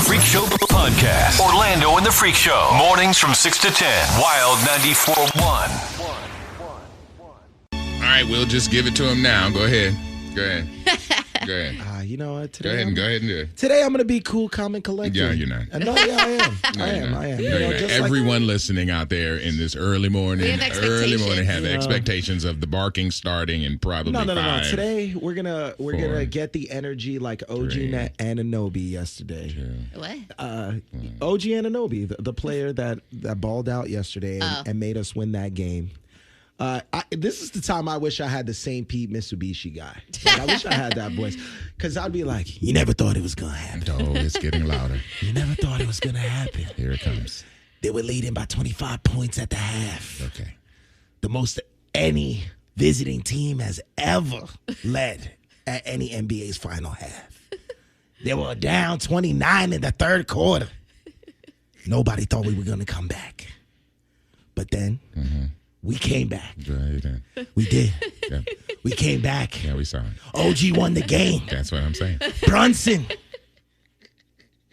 Freak Show Podcast. Orlando and the Freak Show. Mornings from 6 to 10. Wild 94.1. All right, we'll just give it to him now. Go ahead. Go ahead. You know what? Go ahead and do it. Today I'm going to be cool, calm, and collected. Yeah, you're not. No, yeah, I am. I am. No, you're not. Everyone listening out there in this early morning have expectations of the barking starting in probably No. 5. Today we're gonna get the energy like OG Anunoby yesterday. What? OG Anunoby, the player that balled out yesterday and made us win that game. This is the time I wish I had the St. Pete Mitsubishi guy. Like, I wish I had that voice. Because I'd be like, you never thought it was going to happen. Oh, it's getting louder. You never thought it was going to happen. Here it comes. They were leading by 25 points at the half. Okay. The most any visiting team has ever led at any NBA's final half. They were down 29 in the third quarter. Nobody thought we were going to come back. But then... we came back. We did. Yeah. We came back. Yeah, we saw it. OG won the game. That's what I'm saying. Brunson.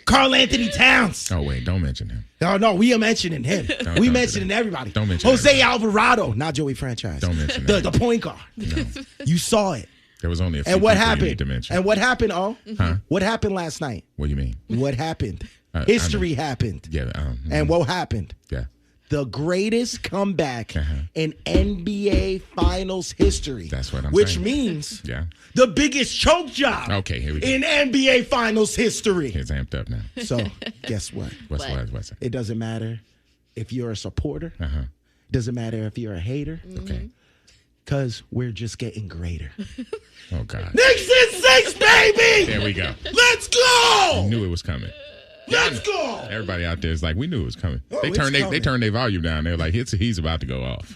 Karl Anthony Towns. Oh, wait. Don't mention him. No, we are mentioning him. We mentioning everybody. Don't mention Jose everybody. Alvarado. Not Joey Franchise. Don't mention the point guard. No. You saw it. There was only a few And what people happened? you need to mention. And what happened, Huh? What happened last night? What do you mean? What happened? History happened. Yeah. And what happened? Yeah. The greatest comeback in NBA Finals history. That's what I'm saying. Which means the biggest choke job here we go. in NBA Finals history. It's amped up now. So, guess what? What's it? It doesn't matter if you're a supporter. It doesn't matter if you're a hater. Okay. Because we're just getting greater. Oh, God. Knicks in 6, baby! There we go. Let's go! I knew it was coming. Let's go! Everybody out there is like, we knew it was coming. Oh, they turned their volume down. They're like, he's about to go off.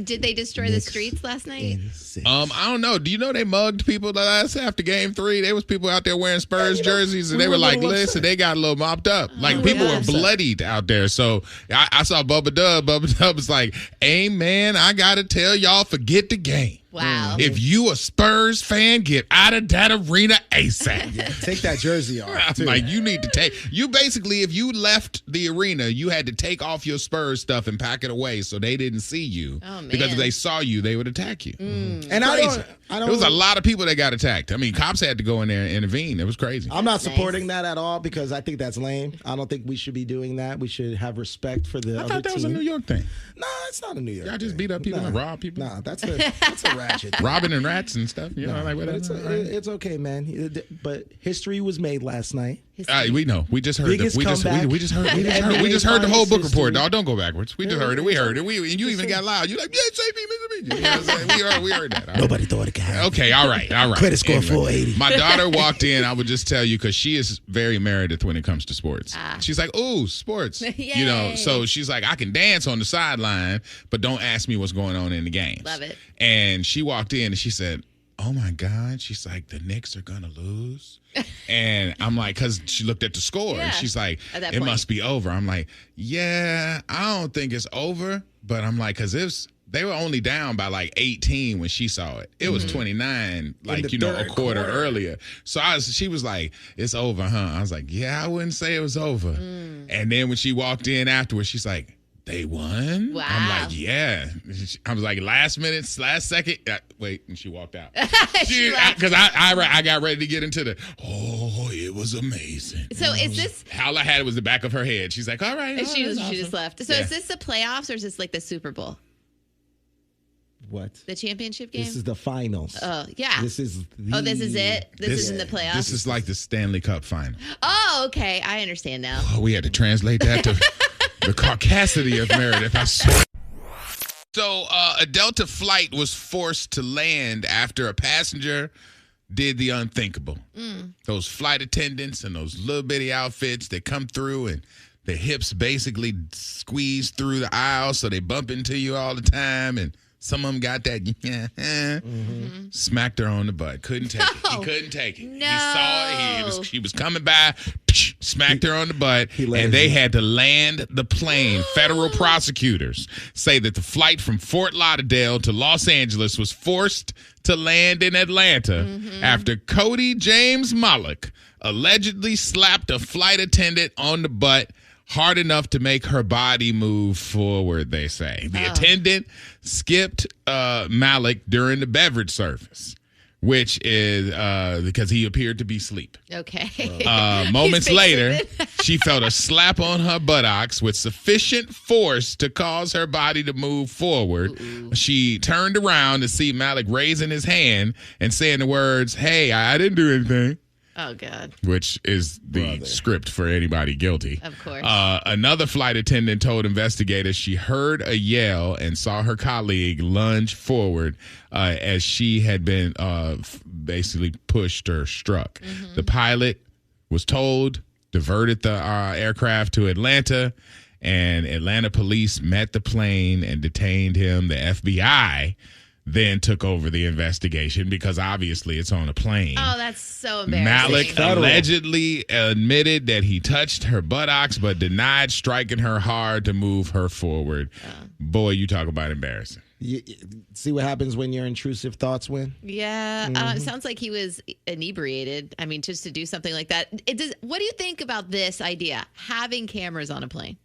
Did they destroy the streets last night? I don't know. Do you know they mugged people after game 3? There was people out there wearing Spurs jerseys, and they were like, listen, they got a little mopped up. Like, people were bloodied out there. So I saw Bubba Dub. Bubba Dub was like, hey, man, I got to tell y'all, forget the game. Wow. If you a Spurs fan, get out of that arena ASAP. Yeah, take that jersey off, too. Like, you need to basically, if you left the arena, you had to take off your Spurs stuff and pack it away so they didn't see you. Oh, man. Because if they saw you, they would attack you. And Crazy. I don't. There was a lot of people that got attacked. I mean, cops had to go in there and intervene. It was crazy. I'm not supporting that at all because I think that's lame. I don't think we should be doing that. We should have respect for the other team. I thought that was a New York thing. No, it's not a New York Y'all just thing. beat up people and rob people? Nah, that's a ratchet thing. Robbing and rats and stuff. You know, like But whatever. it's okay, man. But history was made last night. We know. We just heard Biggest we just heard the whole book report. Dog, don't go backwards. We just heard it. We heard it. And you even got loud. You like, Mitsubishi. You know what I'm saying? We heard that. Nobody thought it could happen. Okay, all right. Credit score 480. My daughter walked in. I would just tell you because she is very Meredith when it comes to sports. She's like, "Ooh, sports!" You know, so she's like, "I can dance on the sideline, but don't ask me what's going on in the games." Love it. And she walked in and she said, "Oh my God!" She's like, "The Knicks are gonna lose." And I'm like, because she looked at the score and she's like, "It must be over." I'm like, "Yeah, I don't think it's over," but I'm like, because they were only down by like 18 when she saw it. It was 29, like, a quarter earlier. So she was like, "It's over, huh?" I was like, "Yeah, I wouldn't say it was over." And then when she walked in afterwards, she's like, "They won?" Wow. I'm like, "Yeah." I was like, last second. Wait, and she walked out. Because I got ready to get into it was amazing. So is this... All I had was the back of her head. She's like, all right. She just left. So is this the playoffs or is this like the Super Bowl? What? The championship game? This is the finals. Oh, yeah. This is this is it? This is in the playoffs? This is like the Stanley Cup final. Oh, okay. I understand now. Oh, we had to translate that to the caucasity of Meredith, I swear. So a Delta flight was forced to land after a passenger did the unthinkable. Those flight attendants in those little bitty outfits that come through and their hips basically squeeze through the aisle so they bump into you all the time and Some of them got that. Smacked her on the butt. Couldn't take it. He couldn't take it. No. He saw it. She was coming by. Smacked her on the butt. And they had to land the plane. Federal prosecutors say that the flight from Fort Lauderdale to Los Angeles was forced to land in Atlanta after Cody James Mullock allegedly slapped a flight attendant on the butt hard enough to make her body move forward, they say. The attendant skipped Malik during the beverage service, which is because he appeared to be asleep. Okay. Moments later, she felt a slap on her buttocks with sufficient force to cause her body to move forward. Ooh. She turned around to see Malik raising his hand and saying the words, "Hey, I didn't do anything." Oh, God. Which is the script for anybody guilty. Of course. Another flight attendant told investigators she heard a yell and saw her colleague lunge forward as she had been basically pushed or struck. The pilot was told, diverted the aircraft to Atlanta, and Atlanta police met the plane and detained him. The FBI then took over the investigation because obviously it's on a plane. Oh, that's so embarrassing. Malik allegedly admitted that he touched her buttocks but denied striking her hard to move her forward. Boy, you talk about embarrassing. You see what happens when your intrusive thoughts win? Yeah. It sounds like he was inebriated. I mean, just to do something like that. What do you think about this idea, having cameras on a plane?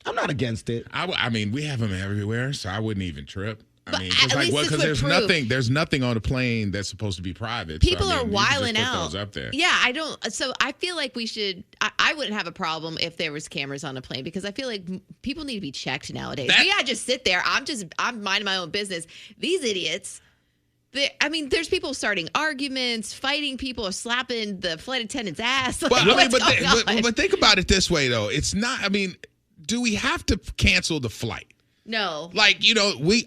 I'm not against it. I mean, we have them everywhere, so I wouldn't even trip. I mean, it's like, well, because there's nothing on a plane that's supposed to be private. People so, are wiling out. Those up there. Yeah, I don't. So I feel like we should. I wouldn't have a problem if there was cameras on a plane because I feel like people need to be checked nowadays. I just sit there. I'm minding my own business. These idiots. There's people starting arguments, fighting people, or slapping the flight attendant's ass. Like, but think about it this way, though. It's not. I mean, do we have to cancel the flight? No. Like,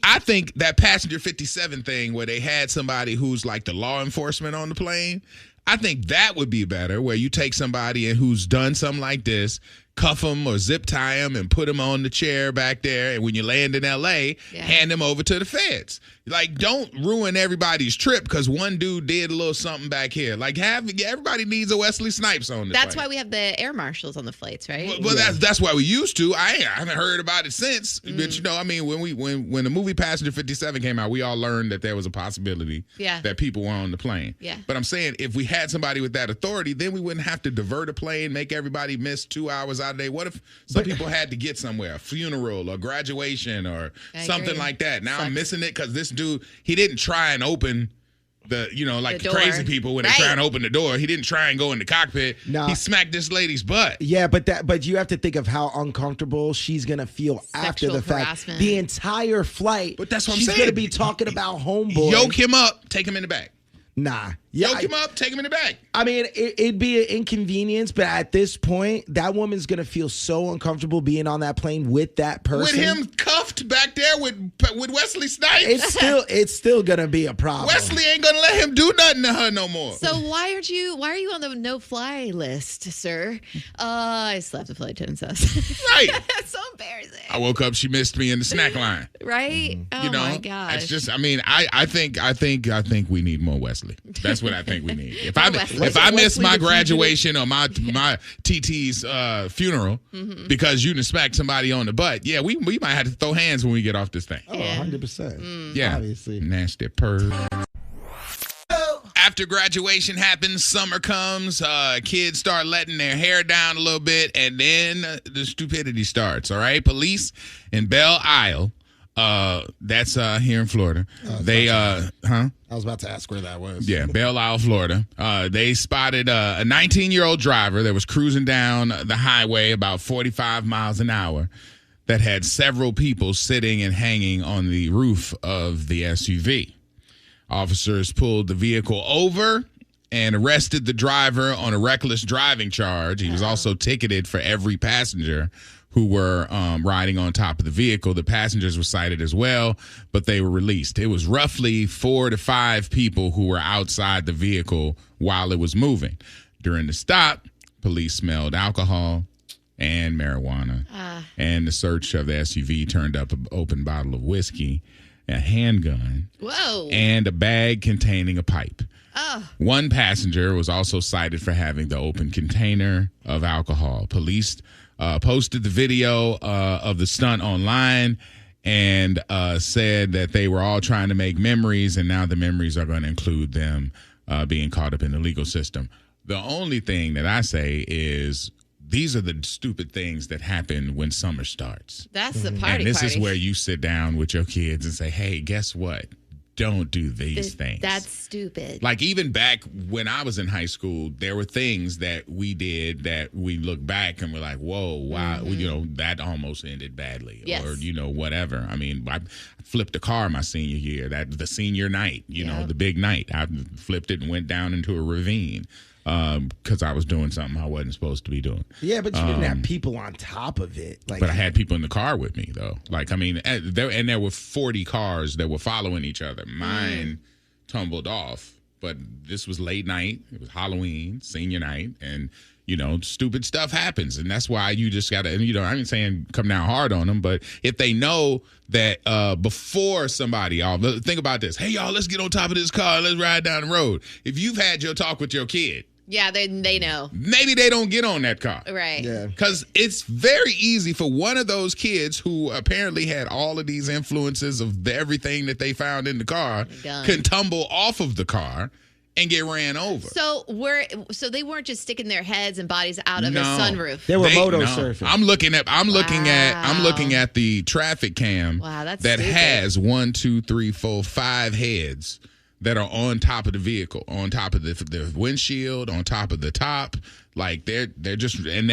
I think that passenger 57 thing where they had somebody who's like the law enforcement on the plane, I think that would be better, where you take somebody who's done something like this, cuff them or zip tie them and put them on the chair back there. And when you land in L.A., hand them over to the feds. Like, don't ruin everybody's trip because one dude did a little something back here. Like, everybody needs a Wesley Snipes on the That's plane. why we have the air marshals on the flights, right? Well, that's why we used to. I haven't heard about it since. But when the movie Passenger 57 came out, we all learned that there was a possibility that people were on the plane. Yeah. But I'm saying if we had somebody with that authority, then we wouldn't have to divert a plane, make everybody miss 2 hours out of the day. What if some people had to get somewhere, a funeral or graduation or something like that? Now I'm missing it because this dude, he didn't try and open the crazy people when they try and open the door. He didn't try and go in the cockpit. No. He smacked this lady's butt. Yeah, but you have to think of how uncomfortable she's gonna feel after the fact. The entire flight. But that's what I'm saying. She's gonna be talking about homeboy. Yoke him up, take him in the back. Nah. Yoke him up, take him in the back. I mean, it'd be an inconvenience, but at this point, that woman's going to feel so uncomfortable being on that plane with that person. With him cuffed back there with Wesley Snipes. It's still going to be a problem. Wesley ain't going to let him do nothing to her no more. So why are you on the no-fly list, sir? I slapped the flight attendant's ass. Right. That's so embarrassing. I woke up, she missed me in the snack line. Right? Oh, my gosh. It's just, I think we need more Wesley. That's what I think we need. If I miss my graduation or my TT's funeral because you done smacked somebody on the butt, we might have to throw hands when we get off this thing. Oh, 100%. Yeah. Obviously. Nasty perv. After graduation happens, summer comes, kids start letting their hair down a little bit, and then the stupidity starts, all right? Police in Belle Isle, that's here in Florida. I was about to ask where that was. Yeah, Belle Isle, Florida. They spotted a 19-year-old driver that was cruising down the highway about 45 miles an hour that had several people sitting and hanging on the roof of the SUV. Officers pulled the vehicle over and arrested the driver on a reckless driving charge. He was also ticketed for every passenger who were riding on top of the vehicle. The passengers were cited as well, but they were released. It was roughly 4 to 5 people who were outside the vehicle while it was moving. During the stop, police smelled alcohol and marijuana. And the search of the SUV turned up an open bottle of whiskey, a handgun, and a bag containing a pipe. One passenger was also cited for having the open container of alcohol. Police posted the video of the stunt online and said that they were all trying to make memories, and now the memories are going to include them being caught up in the legal system. The only thing that I say is these are the stupid things that happen when summer starts. That's the party. And this is where you sit down with your kids and say, hey, guess what? Don't do these things. That's stupid. Like even back when I was in high school, there were things that we did that we look back and we're like, whoa, wow, that almost ended badly. Yes. Or, whatever. I mean, I flipped a car my senior year, the senior night, the big night. I flipped it and went down into a ravine. Because I was doing something I wasn't supposed to be doing. Yeah, but you didn't have people on top of it. But I had people in the car with me, though. There were 40 cars that were following each other. Mine tumbled off, but this was late night. It was Halloween, senior night, and stupid stuff happens, and that's why you just gotta. I ain't saying come down hard on them, but if they know that before somebody, think about this. Hey, y'all, let's get on top of this car. Let's ride down the road. If you've had your talk with your kid. Yeah, they know. Maybe they don't get on that car. Right. Yeah. Because it's very easy for one of those kids who apparently had all of these influences of everything that they found in the car can tumble off of the car and get ran over. So they weren't just sticking their heads and bodies out of a sunroof. They were moto surfing. I'm looking at the traffic cam that stupid. has 5 heads that are on top of the vehicle, on top of the windshield, on top of the top. Like they're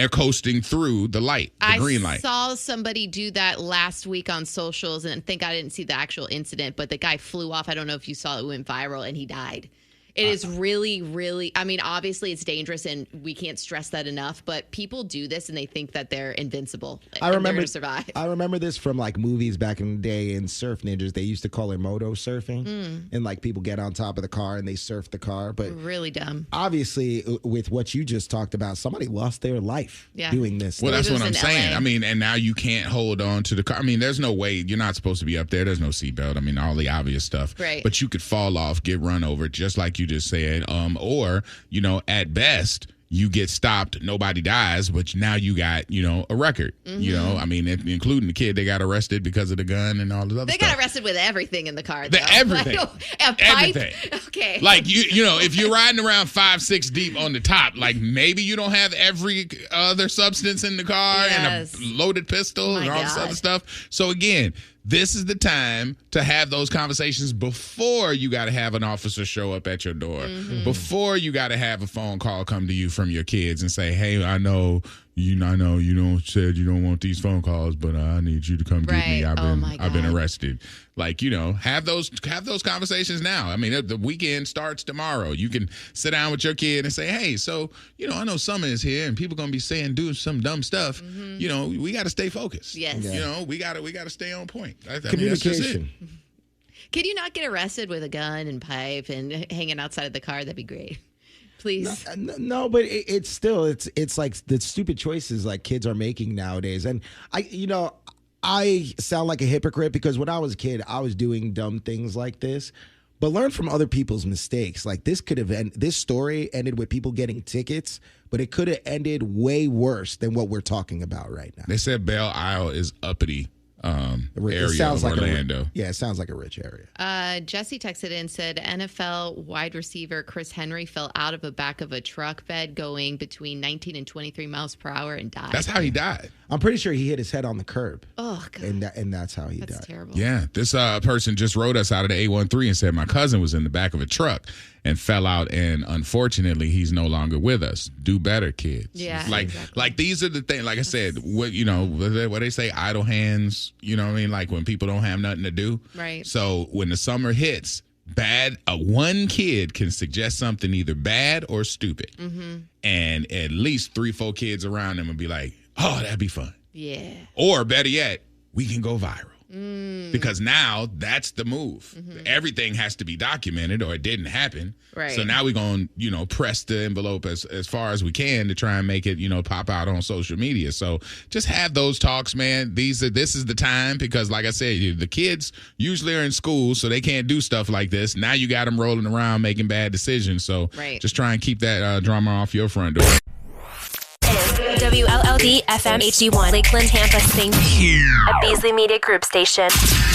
coasting through the light, the green light. I saw somebody do that last week on socials, and I think I didn't see the actual incident, but the guy flew off. I don't know if you saw it, went viral, and he died. It is really, really, obviously it's dangerous and we can't stress that enough, but people do this and they think that they're invincible. They're going to survive. I remember this from movies back in the day in Surf Ninjas. They used to call it moto surfing. And people get on top of the car and they surf the car. But really dumb. Obviously, with what you just talked about, somebody lost their life doing this. Well, that's what I'm saying. LA. And now you can't hold on to the car. There's no way. You're not supposed to be up there. There's no seatbelt. All the obvious stuff. Right. But you could fall off, get run over, just like you just said, or at best you get stopped, nobody dies, but now you got a record. Including the kid they got arrested because of the gun and all the other stuff. They got arrested with everything in the car. Though. Everything, a pipe. Everything. Okay, if you're riding around 5-6 deep on the top, maybe you don't have every other substance in the car and a loaded pistol and all this other stuff. So again, this is the time to have those conversations before you got to have an officer show up at your door, before you got to have a phone call come to you from your kids and say, hey, I know you said you don't want these phone calls, but I need you to come get me. I've been arrested. Have those conversations now. The weekend starts tomorrow. You can sit down with your kid and say, hey, so, I know summer is here and people going to be doing some dumb stuff. We got to stay focused. Yes. Yeah. We got to stay on point. Communication. Could you not get arrested with a gun and pipe and hanging outside of the car? That'd be great. Please. No, but it's like the stupid choices kids are making nowadays. And I sound like a hypocrite because when I was a kid, I was doing dumb things like this. But learn from other people's mistakes. This story ended with people getting tickets, but it could have ended way worse than what we're talking about right now. They said Belle Isle is uppity. Area sounds of like Orlando. It sounds like a rich area. Jesse texted in, said NFL wide receiver Chris Henry fell out of the back of a truck bed going between 19 and 23 miles per hour and died. That's how he died. I'm pretty sure he hit his head on the curb. Oh, God. And that's how he died. That's terrible. Yeah. This person just wrote us out of the 813 and said, my cousin was in the back of a truck and fell out, and unfortunately, he's no longer with us. Do better, kids. Yeah, exactly. These are the things, like I said, what they say, idle hands, when people don't have nothing to do. Right. So when the summer hits, one kid can suggest something either bad or stupid. And at least 3-4 kids around them will be like, oh, that'd be fun. Yeah. Or better yet, we can go viral. Because now that's the move. Everything has to be documented or it didn't happen. Right. So now we're going to, press the envelope as far as we can to try and make it, pop out on social media. So just have those talks, man. This is the time because, like I said, the kids usually are in school, so they can't do stuff like this. Now you got them rolling around making bad decisions. So just try and keep that drama off your front door. WLLD FM HD1, Lakeland, Tampa, St. a Beasley Media Group station.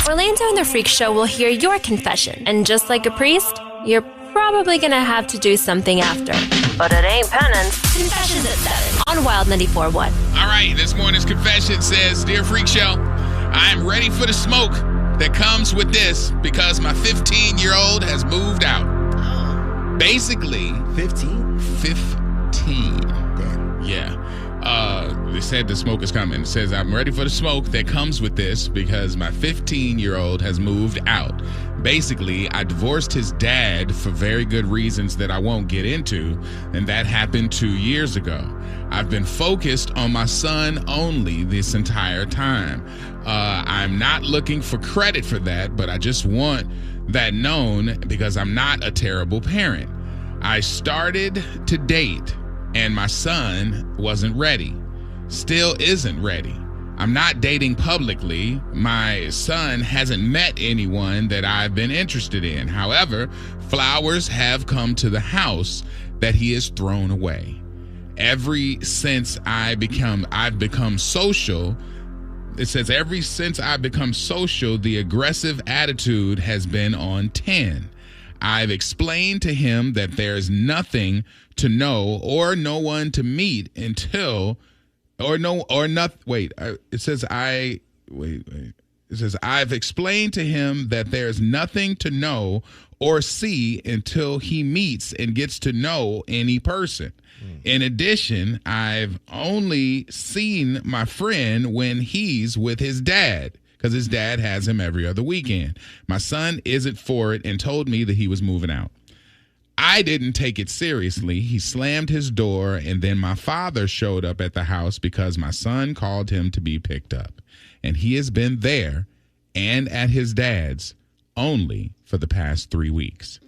Orlando and the Freak Show will hear your confession. And just like a priest, you're probably going to have to do something after. But it ain't penance. Confessions at 7 on Wild 94.1. All right, this morning's confession says, Dear Freak Show, I am ready for the smoke that comes with this because my 15-year-old has moved out. Oh. Basically. 15? 15. Damn. Yeah. They said the smoke is coming. It says, I'm ready for the smoke that comes with this because my 15-year-old has moved out. Basically, I divorced his dad for very good reasons that I won't get into, and that happened 2 years ago. I've been focused on my son only this entire time. I'm not looking for credit for that, but I just want that known because I'm not a terrible parent. I started to date, and my son wasn't ready. Still isn't ready. I'm not dating publicly. My son hasn't met anyone that I've been interested in. However, flowers have come to the house that he has thrown away. Ever since I've become social, it says ever since I've become social, the aggressive attitude has been on 10. I've explained to him that there's nothing to know or no one to meet until It says I've explained to him that there's nothing to know or see until he meets and gets to know any person. In addition, I've only seen my friend when he's with his dad because his dad has him every other weekend. My son isn't for it and told me that he was moving out. I didn't take it seriously. He slammed his door, and then my father showed up at the house because my son called him to be picked up. And he has been there and at his dad's only for the past 3 weeks.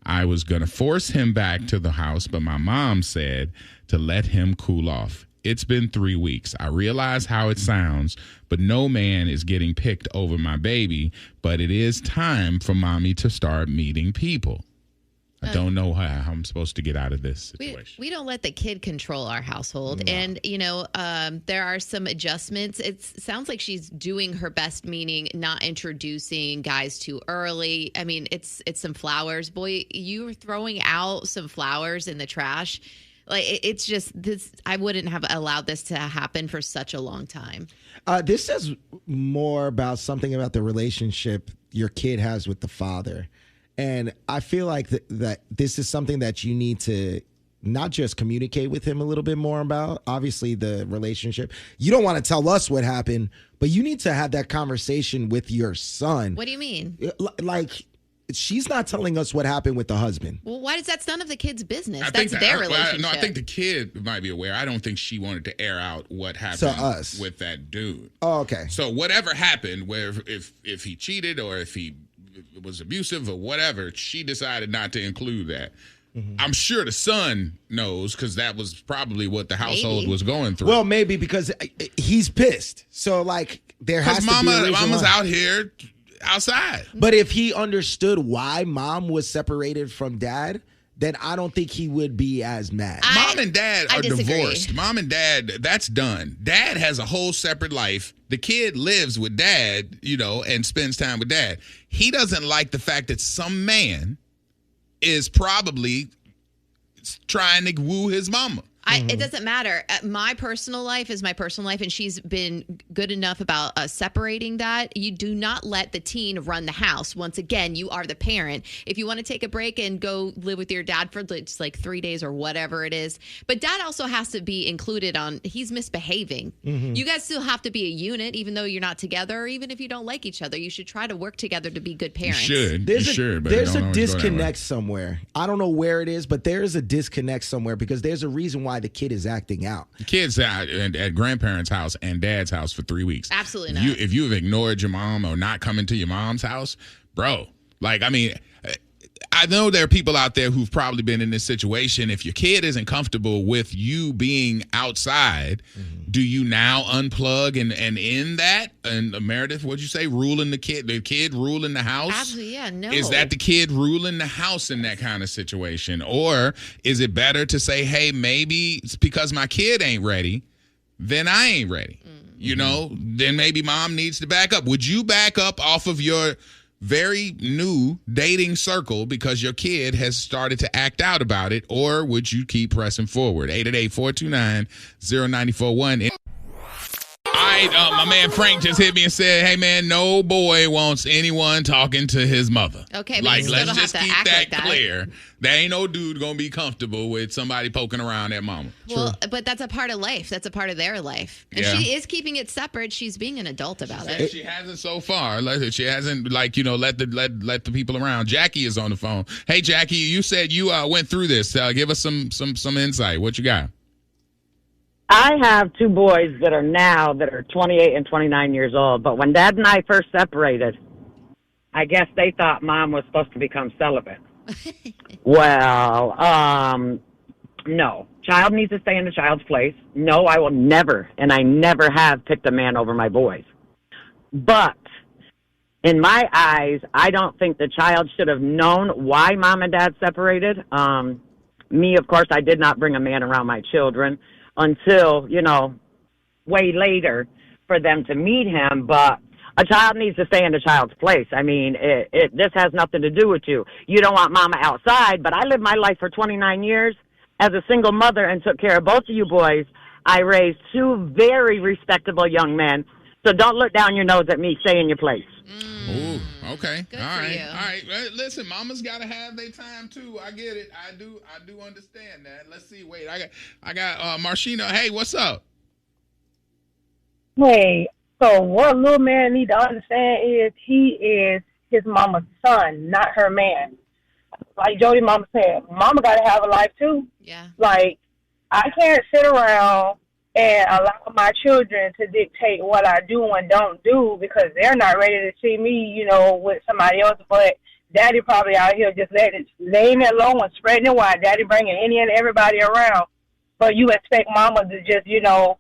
I was going to force him back to the house, but my mom said to let him cool off. It's been 3 weeks. I realize how it sounds, but no man is getting picked over my baby, but it is time for mommy to start meeting people. I don't know how I'm supposed to get out of this situation. We don't let the kid control our household. No. And, there are some adjustments. It sounds like she's doing her best, meaning not introducing guys too early. I mean, it's some flowers. Boy, you were throwing out some flowers in the trash. Like, it's just this. I wouldn't have allowed this to happen for such a long time. This says more about something about the relationship your kid has with the father. And I feel like that this is something that you need to not just communicate with him a little bit more about. Obviously, the relationship. You don't want to tell us what happened, but you need to have that conversation with your son. What do you mean? Like, she's not telling us what happened with the husband. Well, why does that's none of the kid's business? That's their relationship. I think the kid might be aware. I don't think she wanted to air out what happened with that dude. Oh, okay. So whatever happened, where if he cheated or if he was abusive or whatever, she decided not to include that. Mm-hmm. I'm sure the son knows because that was probably what the household was going through. Well, maybe because he's pissed. So, like, there has to be a reason Mama's out here outside. But if he understood why mom was separated from dad, then I don't think he would be as mad. Mom and dad are divorced. Mom and dad, that's done. Dad has a whole separate life. The kid lives with dad, and spends time with dad. He doesn't like the fact that some man is probably trying to woo his mama. It doesn't matter. My personal life is my personal life, and she's been good enough about separating that. You do not let the teen run the house. Once again, you are the parent. If you want to take a break and go live with your dad for just like 3 days or whatever it is, but dad also has to be included on, he's misbehaving. Mm-hmm. You guys still have to be a unit, even though you're not together, or even if you don't like each other. You should try to work together to be good parents. There's a disconnect somewhere. I don't know where it is, but there is a disconnect somewhere because there's a reason why why the kid is acting out. The kid's at grandparents' house and dad's house for 3 weeks. Absolutely not. If you have ignored your mom or not coming to your mom's house, bro, like, I mean, I know there are people out there who've probably been in this situation. If your kid isn't comfortable with you being outside, do you now unplug and end that? And Meredith, what'd you say? Ruling the kid ruling the house? Absolutely, yeah, no. Is that the kid ruling the house in that kind of situation? Or is it better to say, hey, maybe it's because my kid ain't ready, then I ain't ready. You know, then maybe mom needs to back up. Would you back up off of your very new dating circle because your kid has started to act out about it, or would you keep pressing forward? 888-429-0941. All right, my man Frank just hit me and said, hey, man, no boy wants anyone talking to his mother. Okay, but like, you let's still just have to keep act that like that. clear. There ain't no dude going to be comfortable with somebody poking around their mama. Well, but that's a part of life. That's a part of their life. And she is keeping it separate. She's being an adult about it. She hasn't so far. She hasn't, like, you know, let the people around. Jackie is on the phone. Hey, Jackie, you said you went through this. Give us some insight. What you got? I have 2 boys that are 28 and 29 years old. But when Dad and I first separated, I guess they thought Mom was supposed to become celibate. Well, no. Child needs to stay in the child's place. No, I will never, and I never have picked a man over my boys. But in my eyes, I don't think the child should have known why Mom and Dad separated. Me, of course, I did not bring a man around my children until, you know, way later for them to meet him. But a child needs to stay in the child's place. I mean, this has nothing to do with you. You don't want mama outside, but I lived my life for 29 years as a single mother and took care of both of you boys. I raised 2 very respectable young men. So don't look down your nose at me. Stay in your place. Ooh, okay. Good All for right. you. All right. Listen, mama's got to have their time too. I get it. I do understand that. Let's see. Wait, I got Marshina. Hey, what's up? Hey, so what little man need to understand is he is his mama's son, not her man. Like Jody mama said, mama got to have a life too. Yeah. Like, I can't sit around and allow my children to dictate what I do and don't do because they're not ready to see me, you know, with somebody else. But Daddy probably out here just laying it low and spreading it wide. Daddy bringing any and everybody around. But you expect mama to just, you know,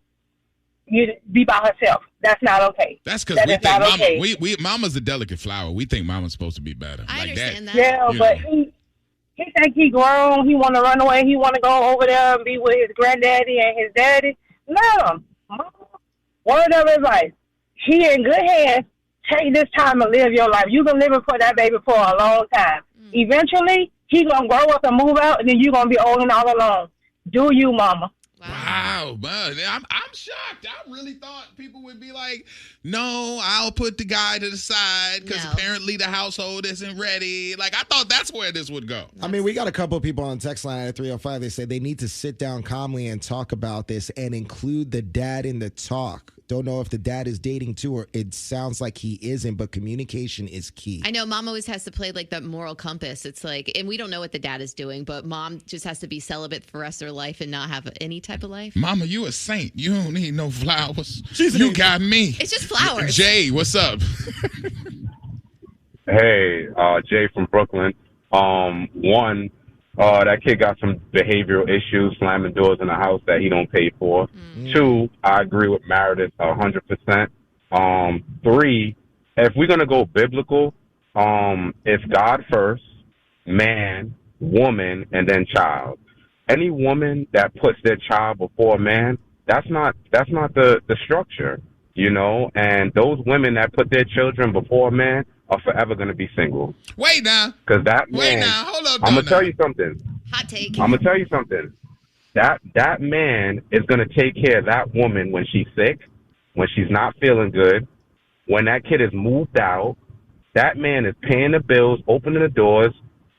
you be by herself. That's not okay. That's because we think mama, okay. we mama's a delicate flower. We think mama's supposed to be better. I understand that. Yeah, but he think he grown. He want to run away. He want to go over there and be with his granddaddy and his daddy. No, mama, word of advice. He in good hands. Take this time and live your life. You can live it for that baby for a long time. Eventually, he gonna grow up and move out, and then you gonna be old and all alone. Do you, mama? Wow, man, I'm shocked. I really thought people would be like, no, I'll put the guy to the side because apparently the household isn't ready. Like, I thought that's where this would go. I mean, we got a couple of people on the text line at 305. They say they need to sit down calmly and talk about this and include the dad in the talk. Don't know if the dad is dating too, or it sounds like he isn't, but communication is key. I know mom always has to play like the moral compass. It's like, and we don't know what the dad is doing, but mom just has to be celibate for the rest of her life and not have any type of life. Mama, you a saint. You don't need no flowers. You got me. It's just flowers. Jay, what's up? Hey, Jay from Brooklyn. That kid got some behavioral issues, slamming doors in the house that he don't pay for. 2, I agree with Meredith 100%. 3, if we're going to go biblical, it's God first, man, woman, and then child. Any woman that puts their child before a man, that's not the structure, you know? And those women that put their children before a man are forever going to be single. Wait now. Because that man, wait now, hold up. I'm going to tell you something. Hot take. I'm going to tell you something. That man is going to take care of that woman when she's sick, when she's not feeling good, when that kid is moved out. That man is paying the bills, opening the doors,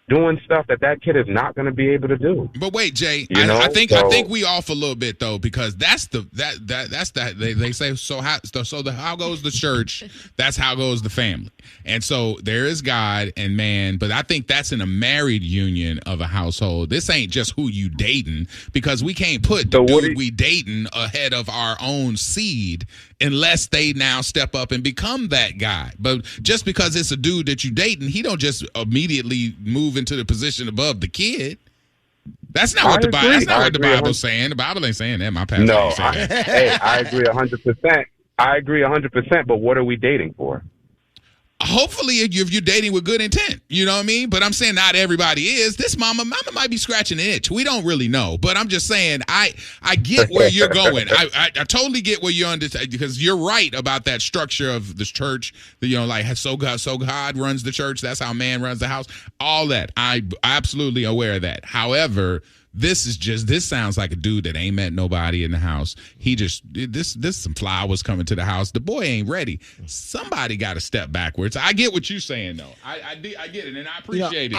doing stuff that kid is not going to be able to do. But wait, Jay, I think we off a little bit though, because that's they say how goes the church, that's how goes the family. And so there is God and man, but I think that's in a married union of a household. This ain't just who you dating, because we can't put the dude we dating ahead of our own seed unless they now step up and become that guy. But just because it's a dude that you dating, he don't just immediately move into the position above the kid. That's not what the Bible. That's not what the Bible's saying. The Bible ain't saying that. My pastor ain't saying that. Hey, I agree 100%. I agree 100%. But what are we dating for? Hopefully, if you're dating with good intent, you know what I mean? But I'm saying not everybody is. This mama might be scratching an itch. We don't really know. But I'm just saying, I get where you're going. I totally get where you're under, because you're right about that structure of the church. Like so God runs the church. That's how man runs the house. All that. I'm absolutely aware of that. However, this sounds like a dude that ain't met nobody in the house. This some flowers coming to the house. The boy ain't ready. Somebody got to step backwards. I get what you're saying though. I get it, and I appreciate it.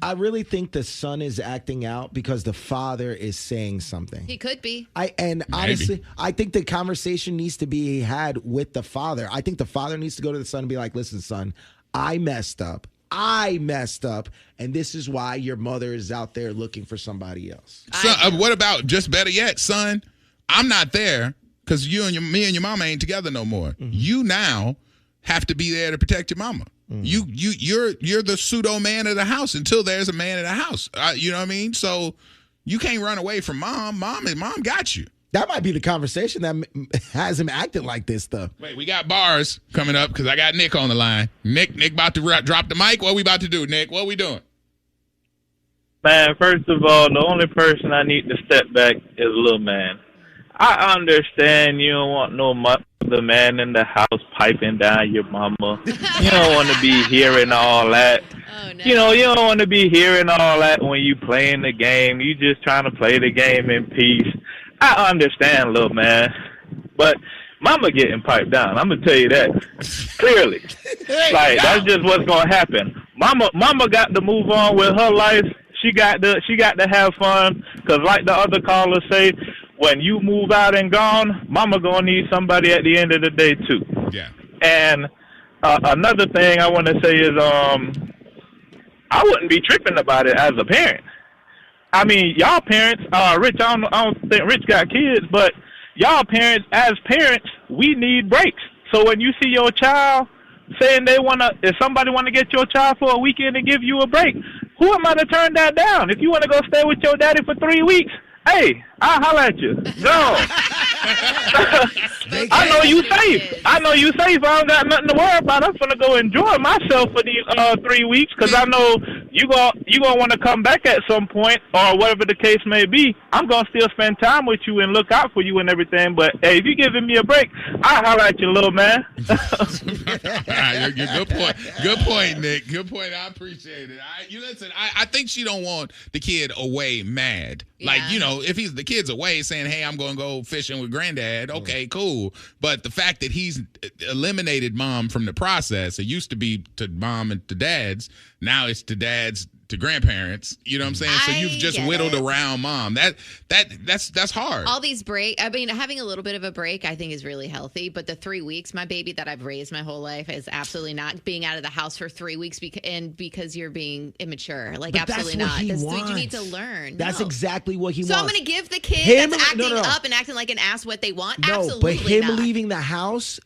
I really think the son is acting out because the father is saying something. He could be. Honestly, I think the conversation needs to be had with the father. I think the father needs to go to the son and be like, "Listen, son, I messed up, and this is why your mother is out there looking for somebody else." Son, what about, just better yet, son, I'm not there because me and your mama ain't together no more. Mm-hmm. You now have to be there to protect your mama. Mm-hmm. You're the pseudo man of the house until there's a man in the house. You know what I mean? So you can't run away from mom. Mom got you. That might be the conversation that has him acting like this stuff. Wait, we got bars coming up because I got Nick on the line. Nick about to drop the mic. What we about to do, Nick? What we doing? Man, first of all, the only person I need to step back is Lil Man. I understand you don't want no the man in the house piping down your mama. You don't want to be hearing all that. Oh, no. You don't want to be hearing all that when you playing the game. You just trying to play the game in peace. I understand, little man, but mama getting piped down. I'm gonna tell you that clearly. That's just what's gonna happen. Mama got to move on with her life. She got to have fun, because like the other callers say, when you move out and gone, mama gonna need somebody at the end of the day too. Yeah. And another thing I want to say is, I wouldn't be tripping about it as a parent. I mean, y'all parents, Rich, I don't think Rich got kids, but y'all parents, as parents, we need breaks. So when you see your child saying if somebody want to get your child for a weekend and give you a break, who am I to turn that down? If you want to go stay with your daddy for 3 weeks, hey, I'll holler at you. No. I know you safe. I don't got nothing to worry about. I'm going to go enjoy myself for these 3 weeks, because I know you gonna want to come back at some point, or whatever the case may be. I'm going to still spend time with you and look out for you and everything. But, hey, if you're giving me a break, I'll holler at you, little man. Good point. Good point, Nick. Good point. I appreciate it. Listen, I think she don't want the kid away mad. Yeah. Like, if the kid's away saying, hey, I'm going to go fishing with granddad, okay, cool. But the fact that he's eliminated mom from the process, it used to be to mom and to dads, now it's to dads to grandparents. You know what I'm saying? So you've just whittled around mom. That's hard. All these having a little bit of a break, I think, is really healthy. But the 3 weeks, my baby that I've raised my whole life is absolutely not being out of the house for 3 weeks because you're being immature. Like, but absolutely not. That's what you need to learn. That's exactly what he wants. So I'm going to give the kid that's acting up and acting like an ass what they want? No, absolutely but him not. leaving the house,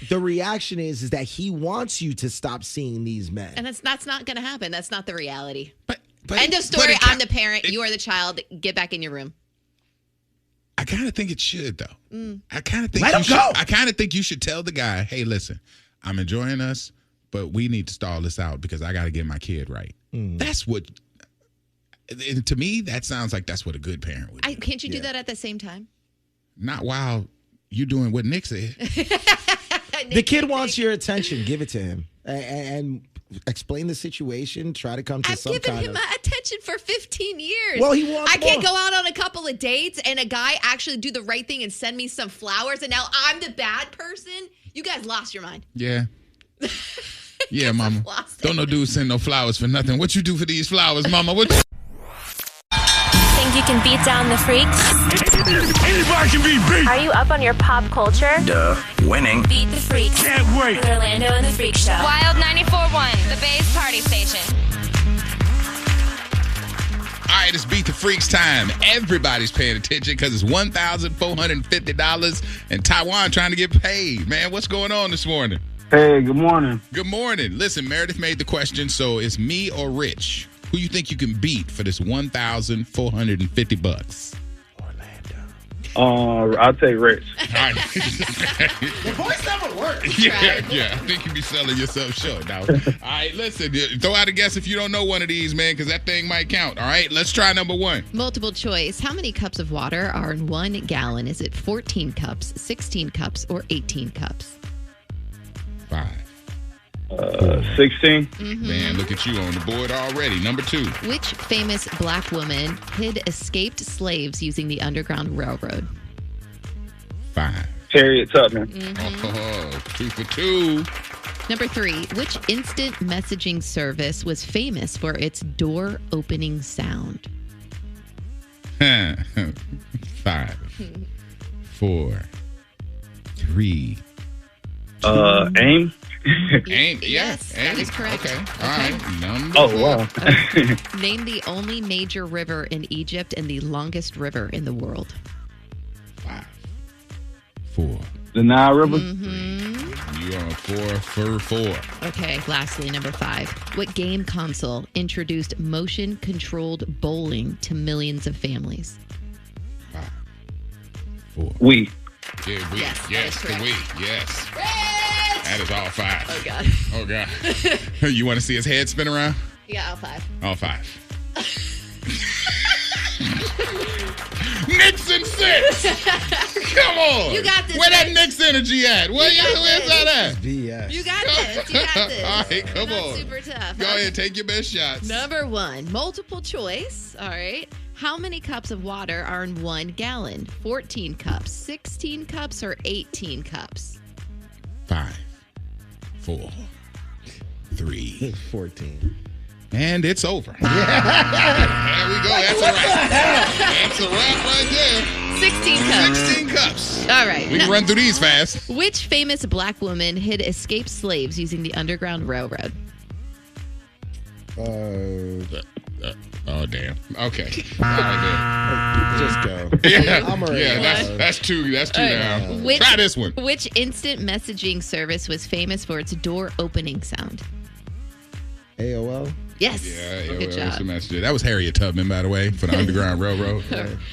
the reaction is that he wants you to stop seeing these men. And that's not going to happen. That's not the reality. But end of story. I'm the parent. You are the child. Get back in your room. I kind of think it should, though. I kind of think I kind of think you should tell the guy, hey, listen, I'm enjoying us, but we need to stall this out because I got to get my kid right. That's what. And to me, that sounds like that's what a good parent would do. Can't you do that at the same time? Not while you doing what Nick said. The kid wants your attention. Give it to him. And explain the situation. Try to come to some kind of... I've given him my attention for 15 years. Well, he wants I can't go out on a couple of dates and a guy actually do the right thing and send me some flowers, and now I'm the bad person? You guys lost your mind. Yeah. Yeah, mama. Don't no dude send no flowers for nothing. What you do for these flowers, mama? What? Think you can beat down the freaks? Anybody can be beat. Are you up on your pop culture? Duh. Winning. Beat the freaks. Can't wait. With Orlando and the Freak Show. Wild 94.1, the Bay's party station. All right, it's Beat the Freaks time. Everybody's paying attention because it's $1,450 and Taiwan trying to get paid. Man, what's going on this morning? Hey, good morning. Good morning. Listen, Meredith made the question, so it's me or Rich. Who you think you can beat for this $1,450? I'll take Rich. All right. The voice never works. Yeah. I think you be selling yourself short now. All right, listen. Throw out a guess if you don't know one of these, man, because that thing might count. All right, let's try number one. Multiple choice. How many cups of water are in 1 gallon? Is it 14 cups, 16 cups, or 18 cups? 5. 16. Man, look at you on the board already. Number 2. Which famous black woman hid escaped slaves using the Underground Railroad? 5. Harriet Tubman. Oh, 2 for 2. Number 3. Which instant messaging service was famous for its door opening sound? 5, 4, 3. AIM. AIM, Yes, that is correct. Okay, all right. Number 4. Wow. Name the only major river in Egypt and the longest river in the world. 5, 4. The Nile River. You are 4 for 4. Okay, lastly, number 5. What game console introduced motion-controlled bowling to millions of families? 5, 4. Wii. Yeah, Wii. Yes, the Wii. Yes. That is all 5. Oh, God. Oh, God. You want to see his head spin around? Yeah, all 5. All 5. Knicks and 6. Come on. You got this. Where that Knicks energy at? Where's that at? BS. You got this. You got this. All right, come Not on. super tough. Go ahead, take your best shots. Number 1, multiple choice. All right. How many cups of water are in 1 gallon? 14 cups, 16 cups, or 18 cups? 5, 4, 3. 14. And it's over. There we go. That's a wrap. That's a wrap right there. 16 cups. 16 cups. All right. We can run through these fast. Which famous black woman hid escaped slaves using the Underground Railroad? Oh, damn. Okay. All right, Just go. Yeah, I'm already that's 2. That's 2 now. Try this one. Which instant messaging service was famous for its door opening sound? AOL. Yes. Yeah, Good job. that was Harriet Tubman, by the way, for the Underground Railroad.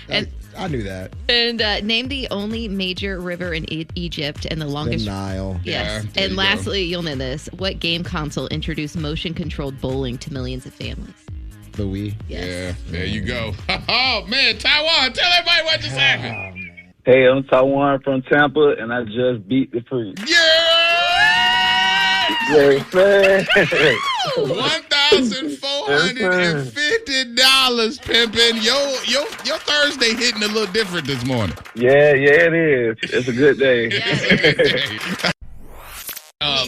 And, I knew that. and name the only major river in Egypt and the longest. The Nile. Yes. Yeah, there And you lastly, you'll know this. What game console introduced motion-controlled bowling to millions of families? The Wii. Yes. Yeah, there you go. Oh, man, Taiwan, tell everybody what just happened. Hey, I'm Taiwan from Tampa, and I just beat the Freaks. Yeah! Yes, man. $1,450, pimpin'. Your Thursday hitting a little different this morning. Yeah, it is. It's a good day.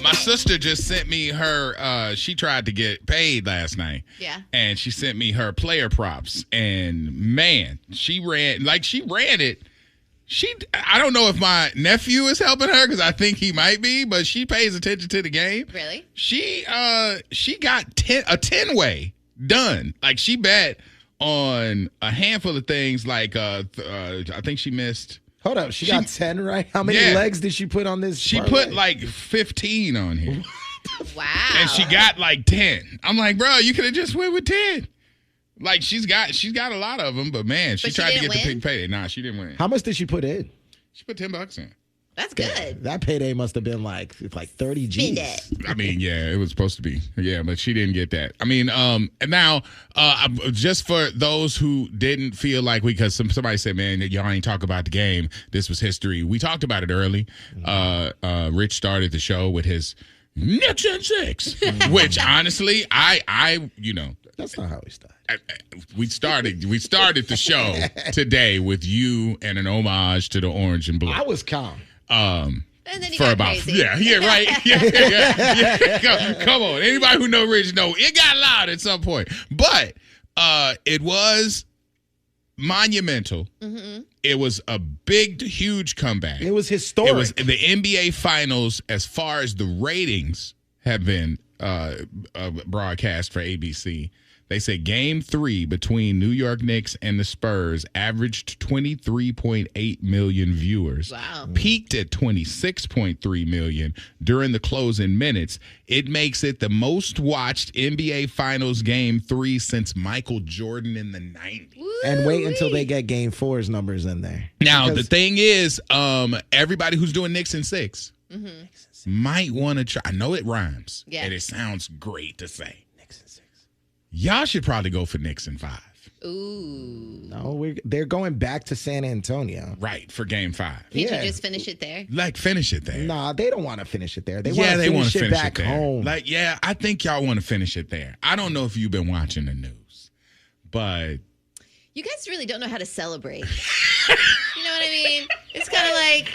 My sister just sent me her, she tried to get paid last night. Yeah. And she sent me her player props. And man, she ran it. I don't know if my nephew is helping her because I think he might be, but she pays attention to the game. Really? She got a 10-way done. Like she bet on a handful of things. Like I think she missed. Hold up, she got 10 right? How many legs did she put on this? She put like 15 on here. Wow. And she got like 10. I'm like, bro, you could have just went with 10. Like she's got a lot of them, but man, she tried to get the big payday. Nah, she didn't win. How much did she put in? She put $10 in. That's good. That payday must have been like 30 G's. I mean, yeah, it was supposed to be. Yeah, but she didn't get that. I mean, and now, just for those who didn't feel like because somebody said, man, y'all ain't talk about the game. This was history. We talked about it early. Rich started the show with his Knicks and 6, which honestly, I That's not how we started. We started the show today with you and an homage to the orange and blue. I was calm. And then he for got about crazy. right. Yeah. Come on, anybody who know Rich know it got loud at some point, but it was monumental. Mm-hmm. It was a big, huge comeback. It was historic. It was the NBA Finals as far as the ratings have been broadcast for ABC. They say Game 3 between New York Knicks and the Spurs averaged 23.8 million viewers. Wow. Peaked at 26.3 million during the closing minutes. It makes it the most watched NBA Finals Game 3 since Michael Jordan in the 90s. And wait until they get Game 4's numbers in there. Now, the thing is, everybody who's doing Knicks in 6 might want to try. I know it rhymes, and it sounds great to say. Y'all should probably go for Knicks in 5. Ooh. No, they're going back to San Antonio. Right, for Game 5. Can't you just finish it there? Finish it there. Nah, they don't want to finish it there. They want to finish it back there. home. I think y'all want to finish it there. I don't know if you've been watching the news, but you guys really don't know how to celebrate. You know what I mean? It's kind of like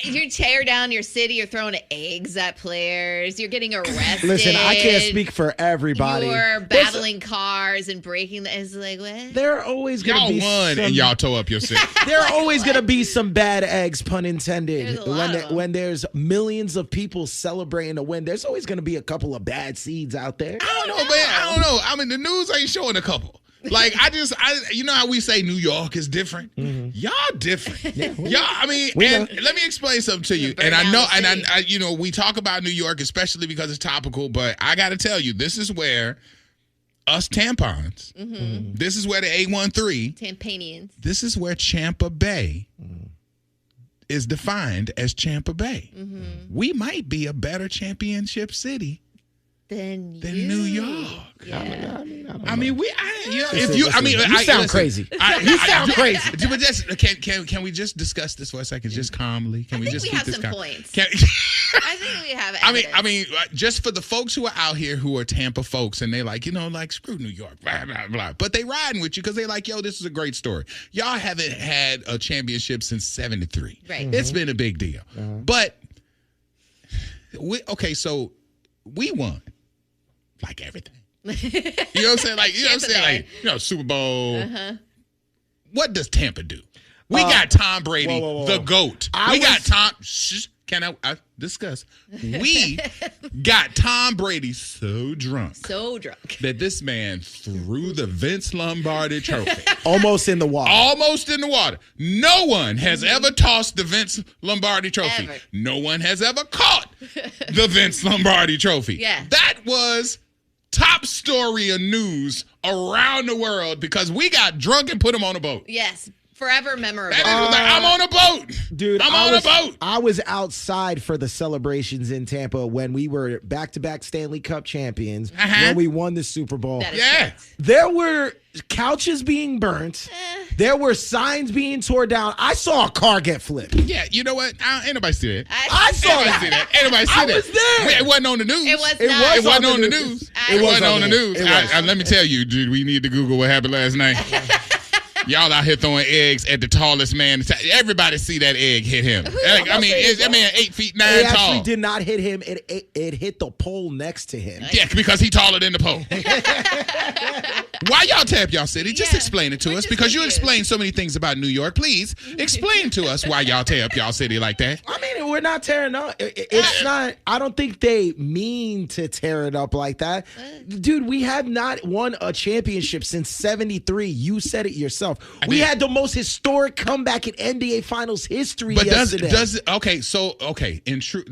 you tear down your city, you're throwing eggs at players, you're getting arrested. Listen, I can't speak for everybody. You're battling cars and breaking the. It's like, what? There are always going to be y'all won and y'all tore up your city. There are always going to be some bad eggs, pun intended. There's when there's millions of people celebrating a win, there's always going to be a couple of bad seeds out there. I don't know, man. I don't know. I mean, the news ain't showing a couple. Like, you know how we say New York is different? Mm-hmm. Y'all different. Y'all, I mean, let me explain something to you. And I know, I you know, we talk about New York, especially because it's topical, but I got to tell you, this is where us tampons, this is where the 813, Tampanians, this is where Champa Bay is defined as Champa Bay. Mm-hmm. We might be a better championship city than New York. Yeah. I mean, you sound crazy. You sound crazy. But can we just discuss this for a second, just calmly? Can we just we have keep this some points. I think we have. I mean, just for the folks who are out here who are Tampa folks, and they like, screw New York, blah blah blah. But they riding with you because they like, yo, this is a great story. Y'all haven't had a championship since '73. Right. Mm-hmm. It's been a big deal. But so we won. Like everything. You know what I'm saying? Super Bowl. What does Tampa do? We got Tom Brady, the GOAT. Can I discuss? We got Tom Brady so drunk that this man threw the Vince Lombardi trophy. Almost in the water. No one has ever tossed the Vince Lombardi trophy. Ever. No one has ever caught the Vince Lombardi trophy. Yeah. That was top story of news around the world because we got drunk and put him on a boat. Yes. Forever memorable. I'm on a boat. Dude, I'm on a boat. I was outside for the celebrations in Tampa when we were back-to-back Stanley Cup champions, when we won the Super Bowl. Yeah. There were couches being burnt. There were signs being torn down. I saw a car get flipped. Yeah, you know what? Ain't nobody see that. I saw that. Ain't nobody see that. I was there. It wasn't on the news. It was not. It wasn't on the news. It wasn't on the news. Let me tell you, dude, we need to Google what happened last night. Y'all out here throwing eggs at the tallest man. Everybody see that egg hit him. That man 8 feet 9 it tall. It actually did not hit him. It hit the pole next to him. Yeah, because he taller than the pole. Why y'all tap y'all city? Just explain it to us because you explain so many things about New York. Please explain to us why y'all tear up y'all city like that. I mean, we're not tearing up. It's not. I don't think they mean to tear it up like that. Dude, we have not won a championship since '73. You said it yourself. We had the most historic comeback in NBA Finals history yesterday. In true,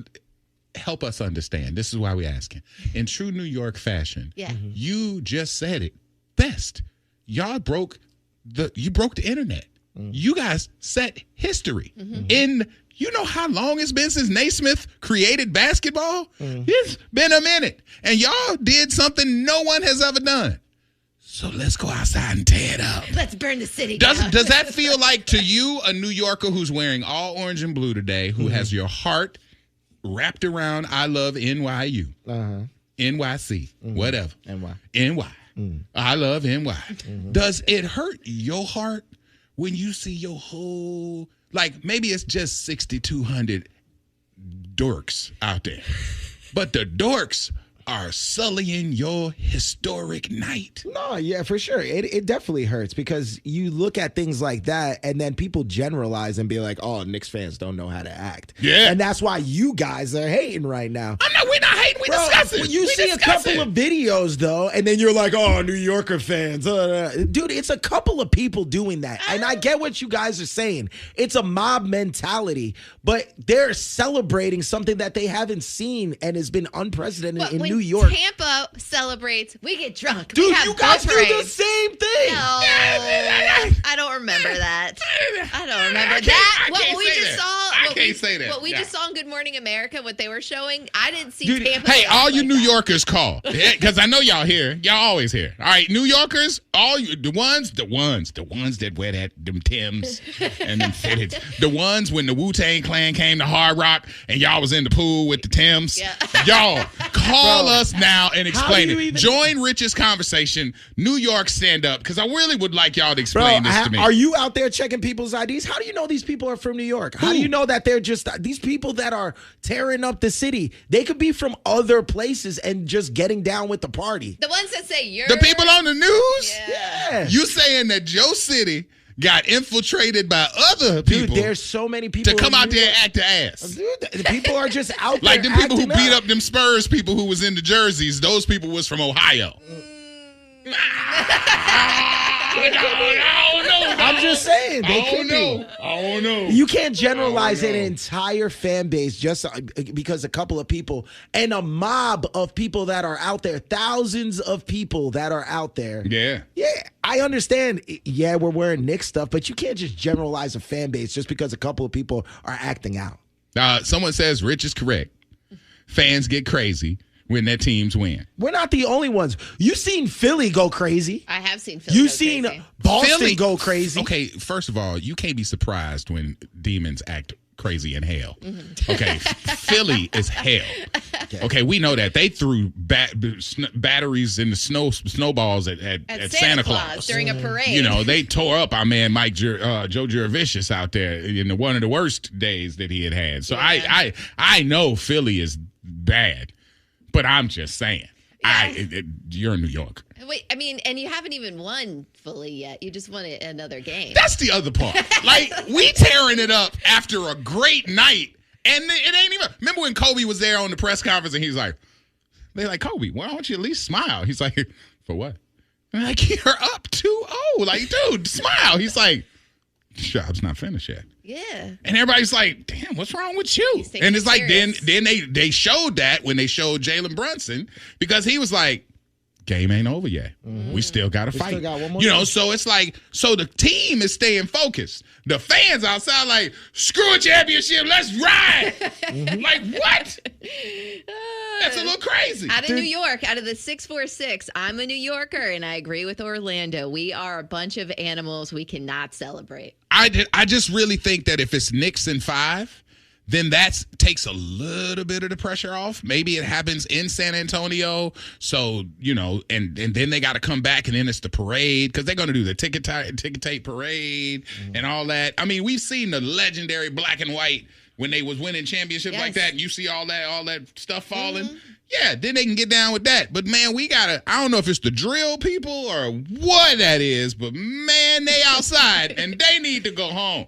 help us understand. This is why we're asking. In true New York fashion, you just said it best. Y'all broke the internet. You guys set history. You know how long it's been since Naismith created basketball? It's been a minute. And y'all did something no one has ever done. So let's go outside and tear it up. Let's burn the city down. Does that feel like to you, a New Yorker who's wearing all orange and blue today, who has your heart wrapped around I love NYU, NYC, whatever. NY. I love NY. Does it hurt your heart when you see your whole, like maybe it's just 6,200 dorks out there. But the dorks are sullying your historic night. No, yeah, for sure. It definitely hurts because you look at things like that and then people generalize and be like, oh, Knicks fans don't know how to act. Yeah. And that's why you guys are hating right now. We're not hating, we're discussing. You see a couple of videos, though, and then you're like, oh, New Yorker fans. Dude, it's a couple of people doing that. And I get what you guys are saying. It's a mob mentality, but they're celebrating something that they haven't seen and has been unprecedented in New York. Tampa celebrates, we get drunk. Dude, we have you guys do parades. the same thing. No, I don't remember that. I don't remember that. What we just saw. What we just saw in Good Morning America, what they were showing, I didn't see Tampa. Hey, all you New Yorkers call. Because I know y'all here. Y'all always here. All right, New Yorkers, all you, the ones that wear them Timbs and them fitted. The ones when the Wu-Tang Clan came to Hard Rock and y'all was in the pool with the Timbs. Yeah. Y'all, call us now and explain it. Join Rich's conversation, New York stand up, because I really would like y'all to explain this to me. Are you out there checking people's IDs? How do you know these people are from New York? How do you know that they're just these people that are tearing up the city? They could be from other places and just getting down with the party. The ones that say you're the people on the news? Yeah. You saying that Joe City got infiltrated by other people. Dude, there's so many people to come out there and act the ass. Dude, the people are just out there like them people who beat up them Spurs people who was in the jerseys. Those people was from Ohio. I'm just saying. They could be. I don't know. You can't generalize an entire fan base just because a couple of people and a mob of people that are out there, thousands of people that are out there. Yeah. Yeah, I understand. Yeah, we're wearing Knicks stuff, but you can't just generalize a fan base just because a couple of people are acting out. Someone says Rich is correct. Fans get crazy when their teams win. We're not the only ones. You've seen Philly go crazy. I have seen Philly You've seen crazy. Boston go crazy. Okay, first of all, you can't be surprised when demons act crazy in hell. Mm-hmm. Okay, Philly is hell. Okay, we know that. They threw batteries in the snowballs at Santa Claus during a parade. You know, they tore up our man Mike Joe Juravicious out there in one of the worst days that he had. So yeah. I know Philly is bad. But I'm just saying, you're in New York. Wait, I mean, and you haven't even won fully yet. You just won another game. That's the other part. Like, we tearing it up after a great night, and it ain't even. Remember when Kobe was there on the press conference, and he's like, they're like, Kobe, why don't you at least smile? He's like, for what? And I'm like, you're up 2-0. Like, dude, smile. He's like, job's not finished yet. Yeah. And everybody's like, damn, what's wrong with you? And it's like, then they showed that when they showed Jalen Brunson, because he was like, game ain't over yet. Mm-hmm. We still got to fight. Still got one more game. So it's like, so the team is staying focused. The fans outside like, screw a championship, let's ride. Mm-hmm. Like, what? That's a little crazy. Out of New York, out of the 646, I'm a New Yorker, and I agree with Orlando. We are a bunch of animals we cannot celebrate. I just really think that if it's Knicks in 5, then that takes a little bit of the pressure off. Maybe it happens in San Antonio. So, you know, and then they got to come back, and then it's the parade, because they're going to do the ticket tape parade and all that. I mean, we've seen the legendary black and white when they was winning championships like that, and you see all that stuff falling. Mm-hmm. Yeah, then they can get down with that. But, man, I don't know if it's the drill people or what that is, but, man, they outside, and they need to go home.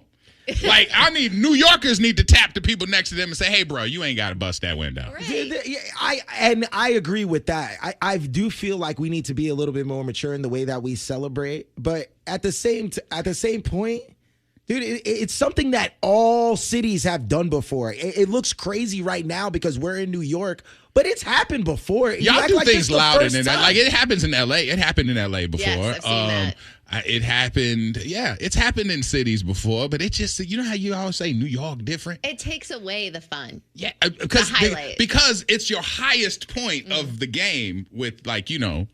Like, New Yorkers need to tap the people next to them and say, hey, bro, you ain't got to bust that window. Right. I agree with that. I do feel like we need to be a little bit more mature in the way that we celebrate. But at the same point, dude, it's something that all cities have done before. It looks crazy right now because we're in New York, but it's happened before. Y'all do things louder than that. Like, it happens in L.A. It happened in L.A. before. Yes, I've seen that. It happened. Yeah, it's happened in cities before, but it just, you know how you always say New York different? It takes away the fun. Yeah, because it's your highest point of the game with, like, you know,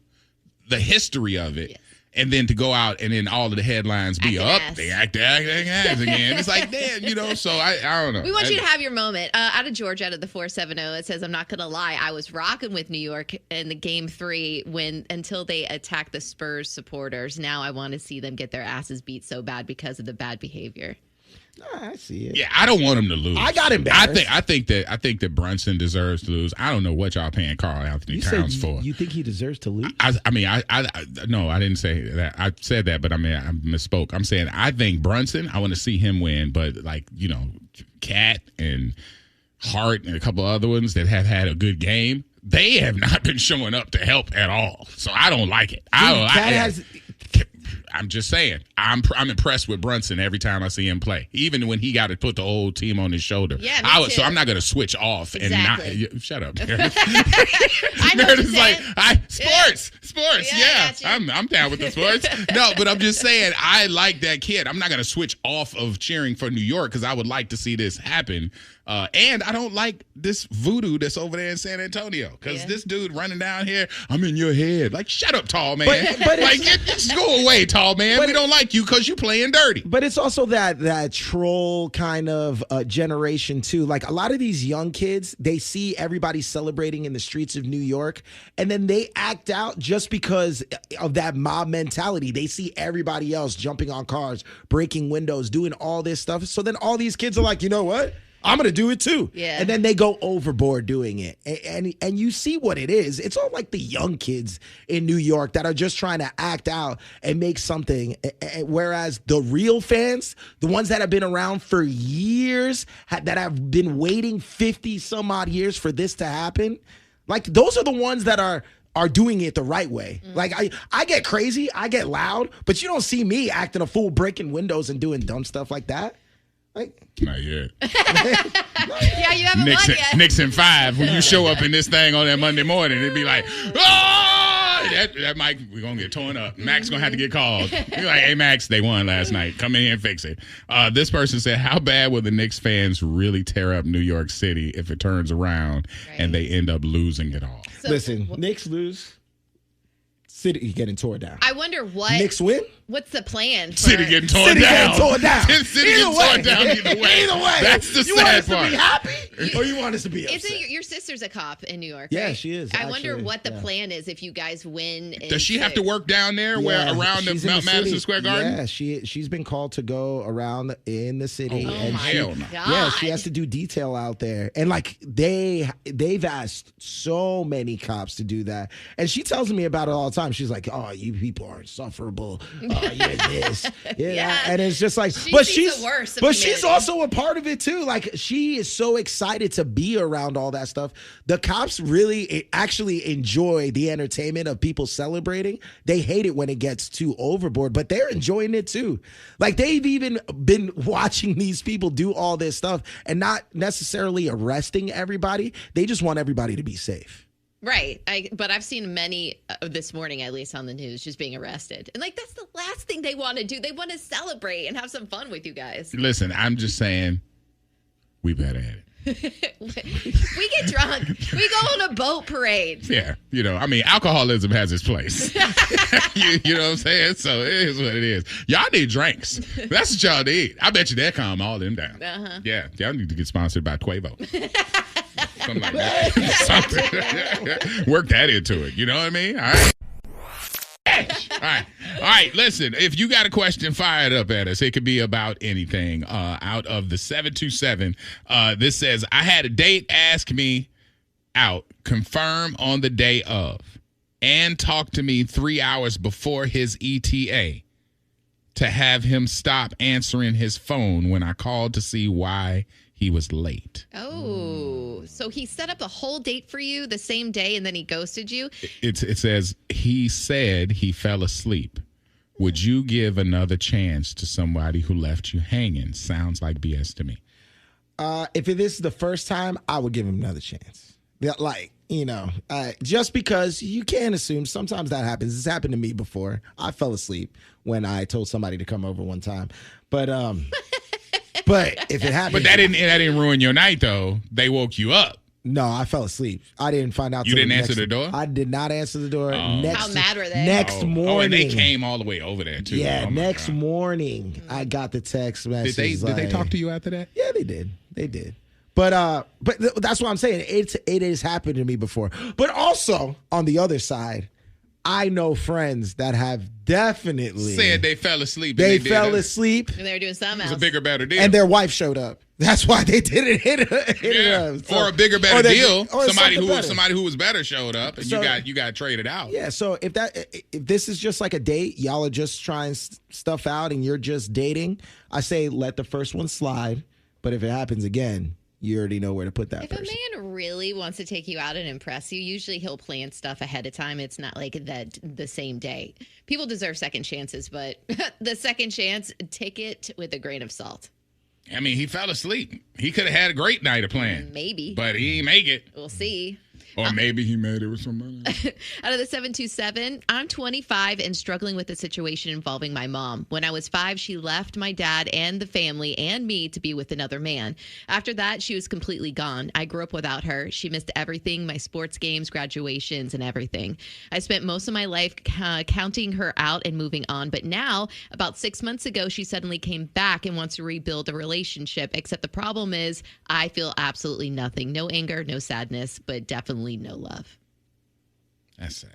the history of it. Yes. And then to go out and then all of the headlines be up, they act ass again. It's like, damn, you know, so I don't know. We want you to have your moment. Out of Georgia, out of the 470, it says, I'm not going to lie, I was rocking with New York in the game 3 until they attacked the Spurs supporters. Now I want to see them get their asses beat so bad because of the bad behavior. I see it. Yeah, I don't want him to lose. I got embarrassed. I think that Brunson deserves to lose. I don't know what y'all paying Karl Anthony Towns for. You think he deserves to lose? No, I didn't say that. I said that, but I misspoke. I'm saying I think Brunson. I want to see him win, but Cat and Hart and a couple other ones that have had a good game, they have not been showing up to help at all. So I don't like it. I'm just saying, I'm impressed with Brunson every time I see him play, even when he got to put the whole team on his shoulder. Yeah, so I'm not going to switch off and not. Shut up, Meredith. Meredith's like, sports. Yeah, I'm down with the sports. No, but I'm just saying, I like that kid. I'm not going to switch off of cheering for New York because I would like to see this happen. And I don't like this voodoo that's over there in San Antonio because this dude running down here, I'm in your head. Like, shut up, tall man. But like, just go away, tall man. We don't like you because you playing dirty. But it's also that troll kind of generation, too. Like, a lot of these young kids, they see everybody celebrating in the streets of New York, and then they act out just because of that mob mentality. They see everybody else jumping on cars, breaking windows, doing all this stuff. So then all these kids are like, you know what? I'm going to do it too. Yeah. And then they go overboard doing it. And you see what it is. It's all like the young kids in New York that are just trying to act out and make something. Whereas the real fans, the ones that have been around for years, that have been waiting 50 some odd years for this to happen, like those are the ones that are doing it the right way. Like I get crazy, I get loud, but you don't see me acting a fool, breaking windows and doing dumb stuff like that. Not yet. Yeah, you haven't won yet. Nixon 5. When you show up in this thing on that Monday morning, it'd be like, oh, that mic, we're going to get torn up. Max going to have to get called. You're like, hey, Max, they won last night. Come in here and fix it. This person said, how bad will the Knicks fans really tear up New York City if it turns around and they end up losing it all? So, listen, Knicks lose. City getting torn down. I wonder what Knicks win. What's the plan? City getting torn down. City getting torn down either way. Either way. That's the sad part. You want us to be happy or you want us to be upset? Isn't your sister's a cop in New York? Yeah, right? she is. I wonder what the plan is if you guys win. Does she have to work down there around the Madison Square Garden? Yeah, she's been called to go around in the city. Hell no. Yeah, she has to do detail out there. And like they've asked so many cops to do that. And she tells me about it all the time. She's like, oh, you people are insufferable. You're this. Yeah. And it's just like, she's also a part of it too. Like she is so excited to be around all that stuff. The cops really actually enjoy the entertainment of people celebrating. They hate it when it gets too overboard, but they're enjoying it too. Like they've even been watching these people do all this stuff and not necessarily arresting everybody. They just want everybody to be safe. Right. But I've seen many this morning, at least on the news, just being arrested. And like, that's the last thing they want to do. They want to celebrate and have some fun with you guys. Listen, I'm just saying, we better at it. We get drunk. We go on a boat parade. Yeah. Alcoholism has its place. you know what I'm saying? So it is what it is. Y'all need drinks. That's what y'all need. I bet you that calm all them down. Uh-huh. Yeah. Y'all need to get sponsored by Quavo. Something like that. Something. Work that into it. You know what I mean? All right. All right. Listen, if you got a question, fire it up at us. It could be about anything. Out of the 727, this says, I had a date ask me out, confirm on the day of, and talk to me 3 hours before his ETA to have him stop answering his phone when I called to see why he was late. Oh, so he set up a whole date for you the same day and then he ghosted you? It says, he said he fell asleep. Would you give another chance to somebody who left you hanging? Sounds like BS to me. If it is the first time, I would give him another chance. Like, just because you can't assume. Sometimes that happens. It's happened to me before. I fell asleep when I told somebody to come over one time. But if it happened, but that didn't ruin your night though. They woke you up. No, I fell asleep. I didn't find out. You didn't answer the door? I did not answer the door. How mad were they? Next morning. Oh, and they came all the way over there too. Yeah, next morning I got the text message. Did they talk to you after that? Yeah, they did. They did. But that's what I'm saying. It has happened to me before. But also on the other side, I know friends that have definitely said they fell asleep. They fell asleep. And they were doing something else. It was a bigger, better deal. And their wife showed up. That's why they didn't hit it up. So, or a bigger, better deal. Or somebody who was better showed up, and you got traded out. Yeah. So if this is just like a date, y'all are just trying stuff out, and you're just dating, I say let the first one slide. But if it happens again, you already know where to put that if person. If a man really wants to take you out and impress you, usually he'll plan stuff ahead of time. It's not like the same day. People deserve second chances, but the second chance, take it with a grain of salt. I mean, he fell asleep. He could have had a great night of playing. Maybe. But he didn't make it. We'll see. Or maybe he made it with somebody else. Out of the 727, I'm 25 and struggling with a situation involving my mom. When I was 5, she left my dad and the family and me to be with another man. After that, she was completely gone. I grew up without her. She missed everything, my sports games, graduations, and everything. I spent most of my life counting her out and moving on. But now, about 6 months ago, she suddenly came back and wants to rebuild a relationship. Except the problem is I feel absolutely nothing. No anger, no sadness, but definitely no love. That's sad.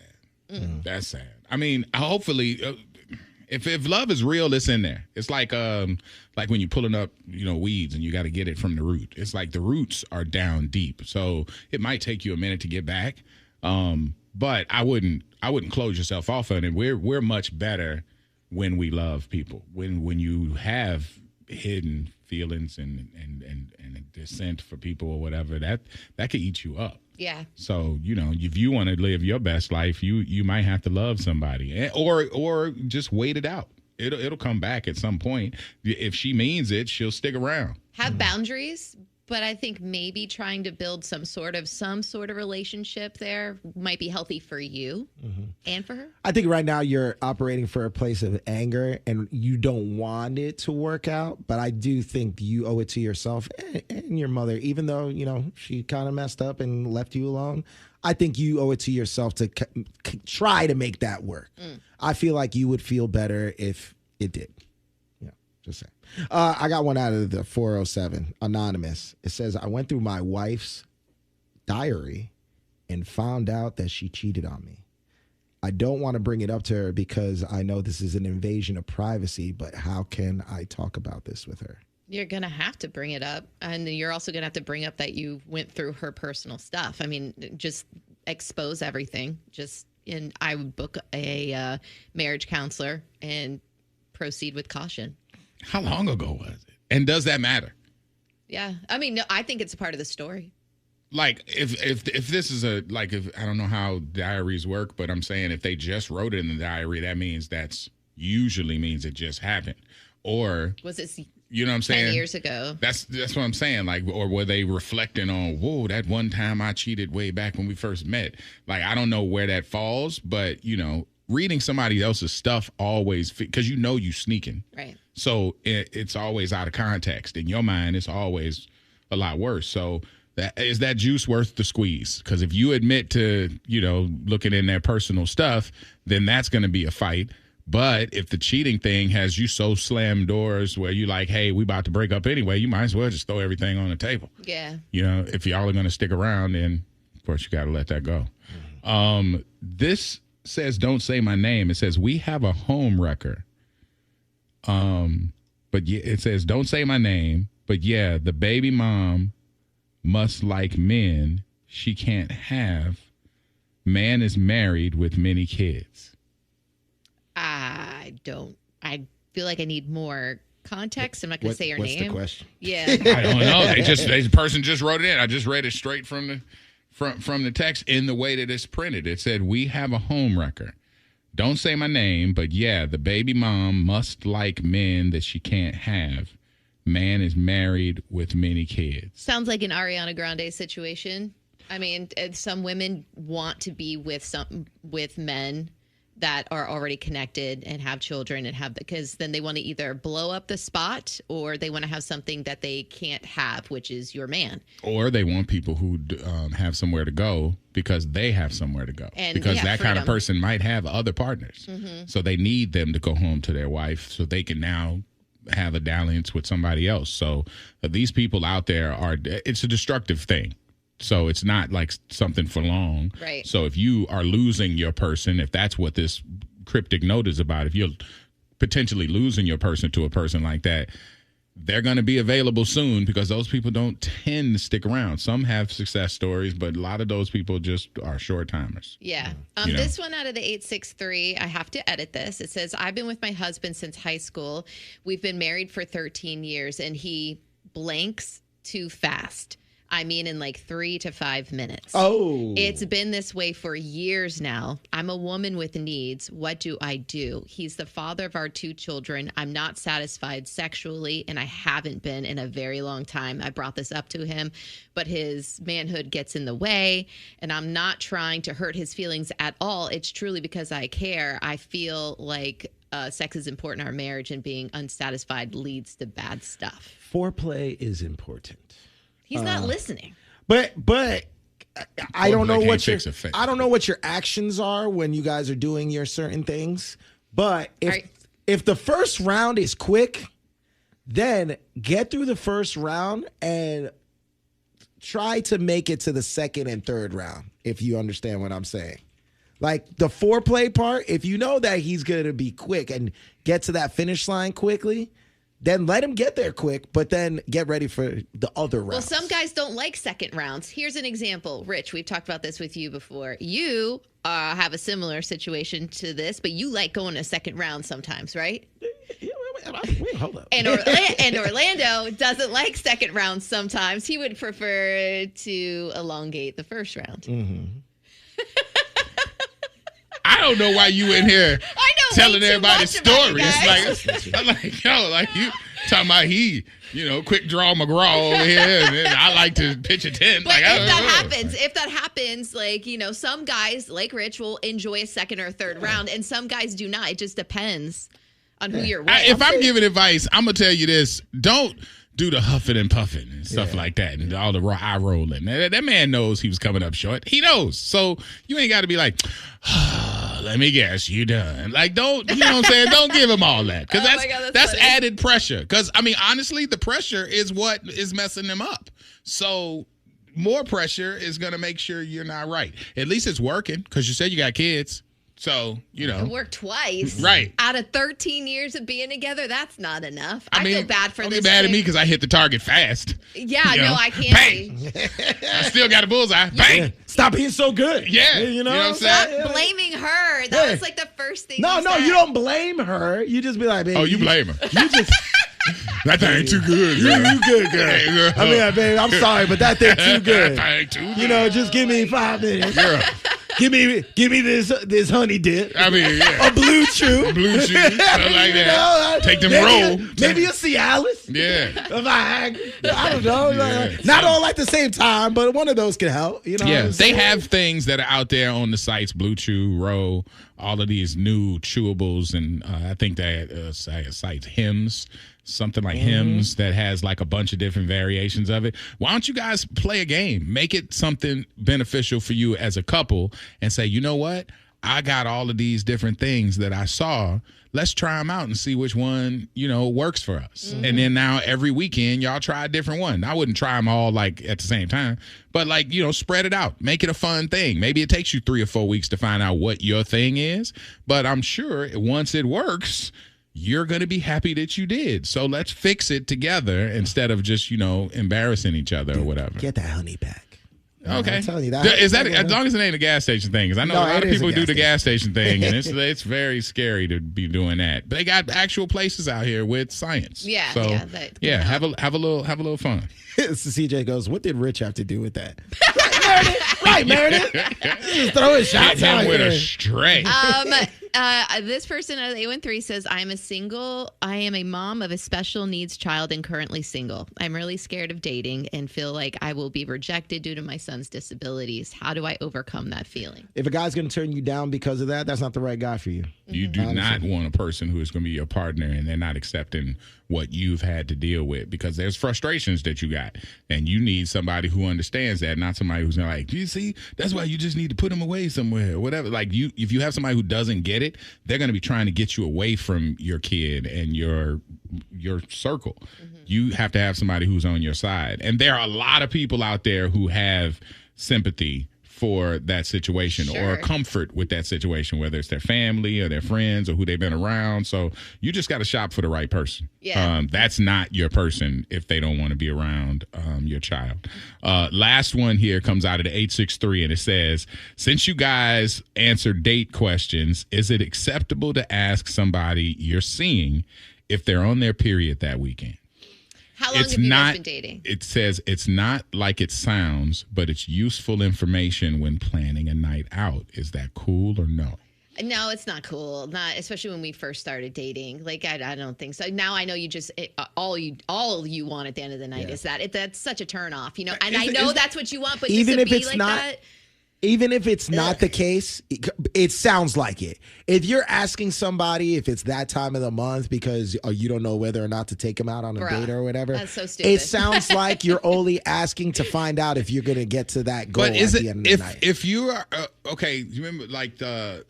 That's sad. I mean, hopefully, if love is real, it's in there. It's like when you're pulling up, weeds and you got to get it from the root. It's like the roots are down deep, so it might take you a minute to get back. But I wouldn't close yourself off on it. We're much better when we love people. When you have hidden feelings and dissent for people or whatever, that could eat you up. Yeah. So, if you want to live your best life, you might have to love somebody or just wait it out. It'll come back at some point. If she means it, she'll stick around. Have boundaries, but I think maybe trying to build some sort of relationship there might be healthy for you and for her. I think right now you're operating for a place of anger and you don't want it to work out. But I do think you owe it to yourself and your mother, even though, she kind of messed up and left you alone. I think you owe it to yourself to try to make that work. I feel like you would feel better if it did. Just saying. I got one out of the 407, anonymous. It says, I went through my wife's diary and found out that she cheated on me. I don't want to bring it up to her because I know this is an invasion of privacy, but how can I talk about this with her? You're going to have to bring it up. And you're also going to have to bring up that you went through her personal stuff. I mean, just expose everything. I would book a marriage counselor and proceed with caution. How long ago was it? And does that matter? Yeah. I mean, no, I think it's a part of the story. Like, if this is I don't know how diaries work, but I'm saying if they just wrote it in the diary, that means usually means it just happened. Or was it you know what I'm saying? 10 years ago. That's what I'm saying. Like, or were they reflecting on, whoa, that one time I cheated way back when we first met? Like, I don't know where that falls, but, reading somebody else's stuff always, because you sneaking. Right. So it's always out of context. In your mind, it's always a lot worse. So is that juice worth the squeeze? Because if you admit to, looking in their personal stuff, then that's going to be a fight. But if the cheating thing has you so slammed doors where you like, hey, we about to break up anyway, you might as well just throw everything on the table. Yeah. If y'all are going to stick around, then, of course, you got to let that go. This says, don't say my name. It says, we have a home wrecker. But yeah, it says, don't say my name. But yeah, the baby mom must like men she can't have. Man is married with many kids. I feel like I need more context. I'm not going to say your name. What's the question? Yeah. I don't know. The person just wrote it in. I just read it straight from the text in the way that it's printed. It said, we have a home wrecker. Don't say my name, but yeah, the baby mom must like men that she can't have. Man is married with many kids. Sounds like an Ariana Grande situation. I mean, some women want to be with men that are already connected and have children because then they want to either blow up the spot or they want to have something that they can't have, which is your man. Or they want people who have somewhere to go because they have somewhere to go. And because that freedom. kind of person might have other partners. Mm-hmm. So they need them to go home to their wife so they can now have a dalliance with somebody else. So these people out there it's a destructive thing So it's not like something for long. Right. So if you are losing your person, if that's what this cryptic note is about, if you're potentially losing your person to a person like that, they're going to be available soon because those people don't tend to stick around. Some have success stories, but a lot of those people just are short timers. Yeah. This one out of the 863, I have to edit this. It says, I've been with my husband since high school. We've been married for 13 years, and he blanks too fast. I mean, in like 3 to 5 minutes. Oh. It's been this way for years now. I'm a woman with needs. What do I do? He's the father of our 2 children. I'm not satisfied sexually, and I haven't been in a very long time. I brought this up to him, but his manhood gets in the way, and I'm not trying to hurt his feelings at all. It's truly because I care. I feel like sex is important in our marriage, and being unsatisfied leads to bad stuff. Foreplay is important. He's not listening. But I don't know what I don't know what your actions are when you guys are doing your certain things. But if the first round is quick, then get through the first round and try to make it to the second and third round, if you understand what I'm saying. Like the foreplay part, if you know that he's going to be quick and get to that finish line quickly, then let him get there quick, but then get ready for the other rounds. Well, some guys don't like second rounds. Here's an example. Rich, we've talked about this with you before. You have a similar situation to this, but you like going a second round sometimes, right? Wait, hold up. And Orlando doesn't like second rounds sometimes. He would prefer to elongate the first round. Mm-hmm. I don't know why you in here telling everybody stories. I'm like, yo, like you talking about quick draw McGraw over here, and then I like to pitch a tent. But if that happens, like, some guys like Rich will enjoy a second or third round, and some guys do not. It just depends on who you're with. If I'm giving advice, I'm gonna tell you this: don't do the huffing and puffing and stuff like that, and all the eye rolling. That man knows he was coming up short. He knows. So you ain't got to be like, let me guess, you done. Like, don't, you know what I'm saying? Don't give him all that. Because that's added pressure. Because, I mean, honestly, the pressure is what is messing them up. So more pressure is going to make sure you're not right. At least it's working because you said you got kids. So, It worked twice. Right. Out of 13 years of being together, that's not enough. I feel bad for this. Don't be mad at me because I hit the target fast. Yeah, no, I can't. Bang. I still got a bullseye. Bang. Yeah. Stop being so good. Yeah. You know what I'm saying? saying? Stop blaming her. That was like the first thing No, you said. you don't blame her. You just be like, baby. Oh, you blame her. You just... That thing ain't too good. You good, girl. I mean, baby, I'm sorry, but that thing too good. That thing too good. Just give me 5 minutes. Girl. Give me this honey dip. I mean, yeah. A blue chew. Blue chew. Something like that. Take them roll. Maybe a Cialis. Yeah. I don't know. Yeah. Not all at the same time, but one of those can help. Yeah, they have things that are out there on the sites, Blue Chew, Row, all of these new chewables, and I think that sites Hims. Something like Hims that has like a bunch of different variations of it. Why don't you guys play a game? Make it something beneficial for you as a couple and say, you know what? I got all of these different things that I saw. Let's try them out and see which one, works for us. And then now every weekend, y'all try a different one. I wouldn't try them all like at the same time, but spread it out. Make it a fun thing. Maybe it takes you 3 or 4 weeks to find out what your thing is, but I'm sure once it works, you're going to be happy that you did. So let's fix it together instead of just, embarrassing each other or whatever. Get that honey pack. Okay. I'm telling you that. Is that as long as it ain't a gas station thing? Because I know a lot of people do the gas station thing, and it's very scary to be doing that. But they got actual places out here with science. Yeah. So have a little fun. CJ goes, what did Rich have to do with that? Right, Meredith. Just throwing shots out with here. a stray. This person at 813 says, I am a mom of a special needs child and currently single. I'm really scared of dating and feel like I will be rejected due to my son's disabilities. How do I overcome that feeling? If a guy's going to turn you down because of that, that's not the right guy for you. You do not want a person who is going to be your partner and they're not accepting what you've had to deal with, because there's frustrations that you got and you need somebody who understands that, not somebody who's like, you see, that's why you just need to put them away somewhere or whatever. Like if you have somebody who doesn't get it, they're going to be trying to get you away from your kid and your your circle. You have to have somebody who's on your side. And there are a lot of people out there who have sympathy for that situation or comfort with that situation, whether it's their family or their friends or who they've been around. So you just got to shop for the right person. Yeah. That's not your person if they don't want to be around your child. Last one here comes out of the 863, and it says, since you guys answer date questions, is it acceptable to ask somebody you're seeing if they're on their period that weekend? How long have you guys been dating? It says it's not like it sounds, but it's useful information when planning a night out. Is that cool or no? No, it's not cool. Not especially when we first started dating. Like I don't think so. Now I know you just all you want at the end of the night is that. That's such a turn off, you know. And I know that's what you want, but even if it's not that, even if it's not the case, it sounds like it. If you're asking somebody if it's that time of the month because you don't know whether or not to take them out on a date or whatever, that's so stupid. It sounds like you're only asking to find out if you're going to get to that goal at the end of the night. If you are okay, you remember like the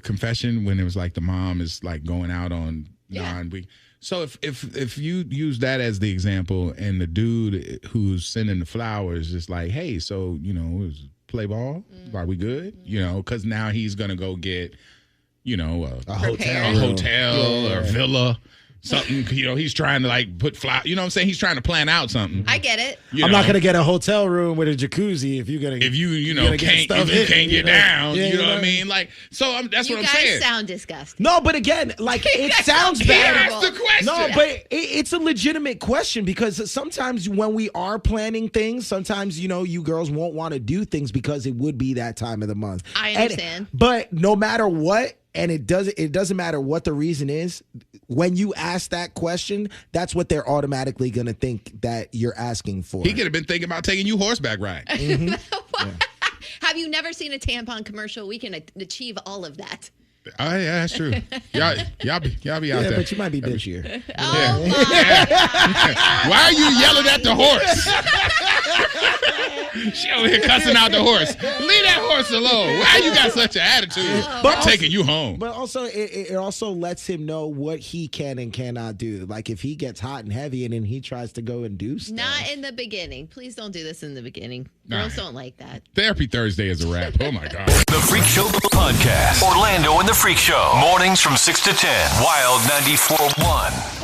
confession when it was like the mom is like going out on non-week. So if you use that as the example, and the dude who's sending the flowers is like, hey, so you know, it was play ball. Are we good? You know, because now he's gonna go get, you know, a hotel or villa, something. You know, he's trying to like put you know what I'm saying? He's trying to plan out something. I get it. I'm not gonna get a hotel room with a jacuzzi if you can't get down. You know what I mean? Like, so that's what I'm saying. You guys sound disgusting. No, but again, like it sounds bad. Ask the question. No, but it's a legitimate question because sometimes when we are planning things, sometimes you girls won't want to do things because it would be that time of the month. I understand. But no matter what. And it doesn't matter what the reason is. When you ask that question, that's what they're automatically going to think that you're asking for. He could have been thinking about taking you horseback ride. Mm-hmm. Have you never seen a tampon commercial? We can achieve all of that. Oh, yeah, that's true. Y'all be out there. But you might be bitchier. Oh, my Why are you yelling at the horse? She over here cussing out the horse. Leave that horse alone. Why you got such an attitude? I'm taking you home. But also, it also lets him know what he can and cannot do. Like if he gets hot and heavy and then he tries to go and do stuff. Not in the beginning. Please don't do this in the beginning. Girls don't like that. Therapy Thursday is a wrap. Oh, my God. The Freak Show Podcast. Orlando and the Freak Show. Mornings from 6 to 10. Wild 94.1.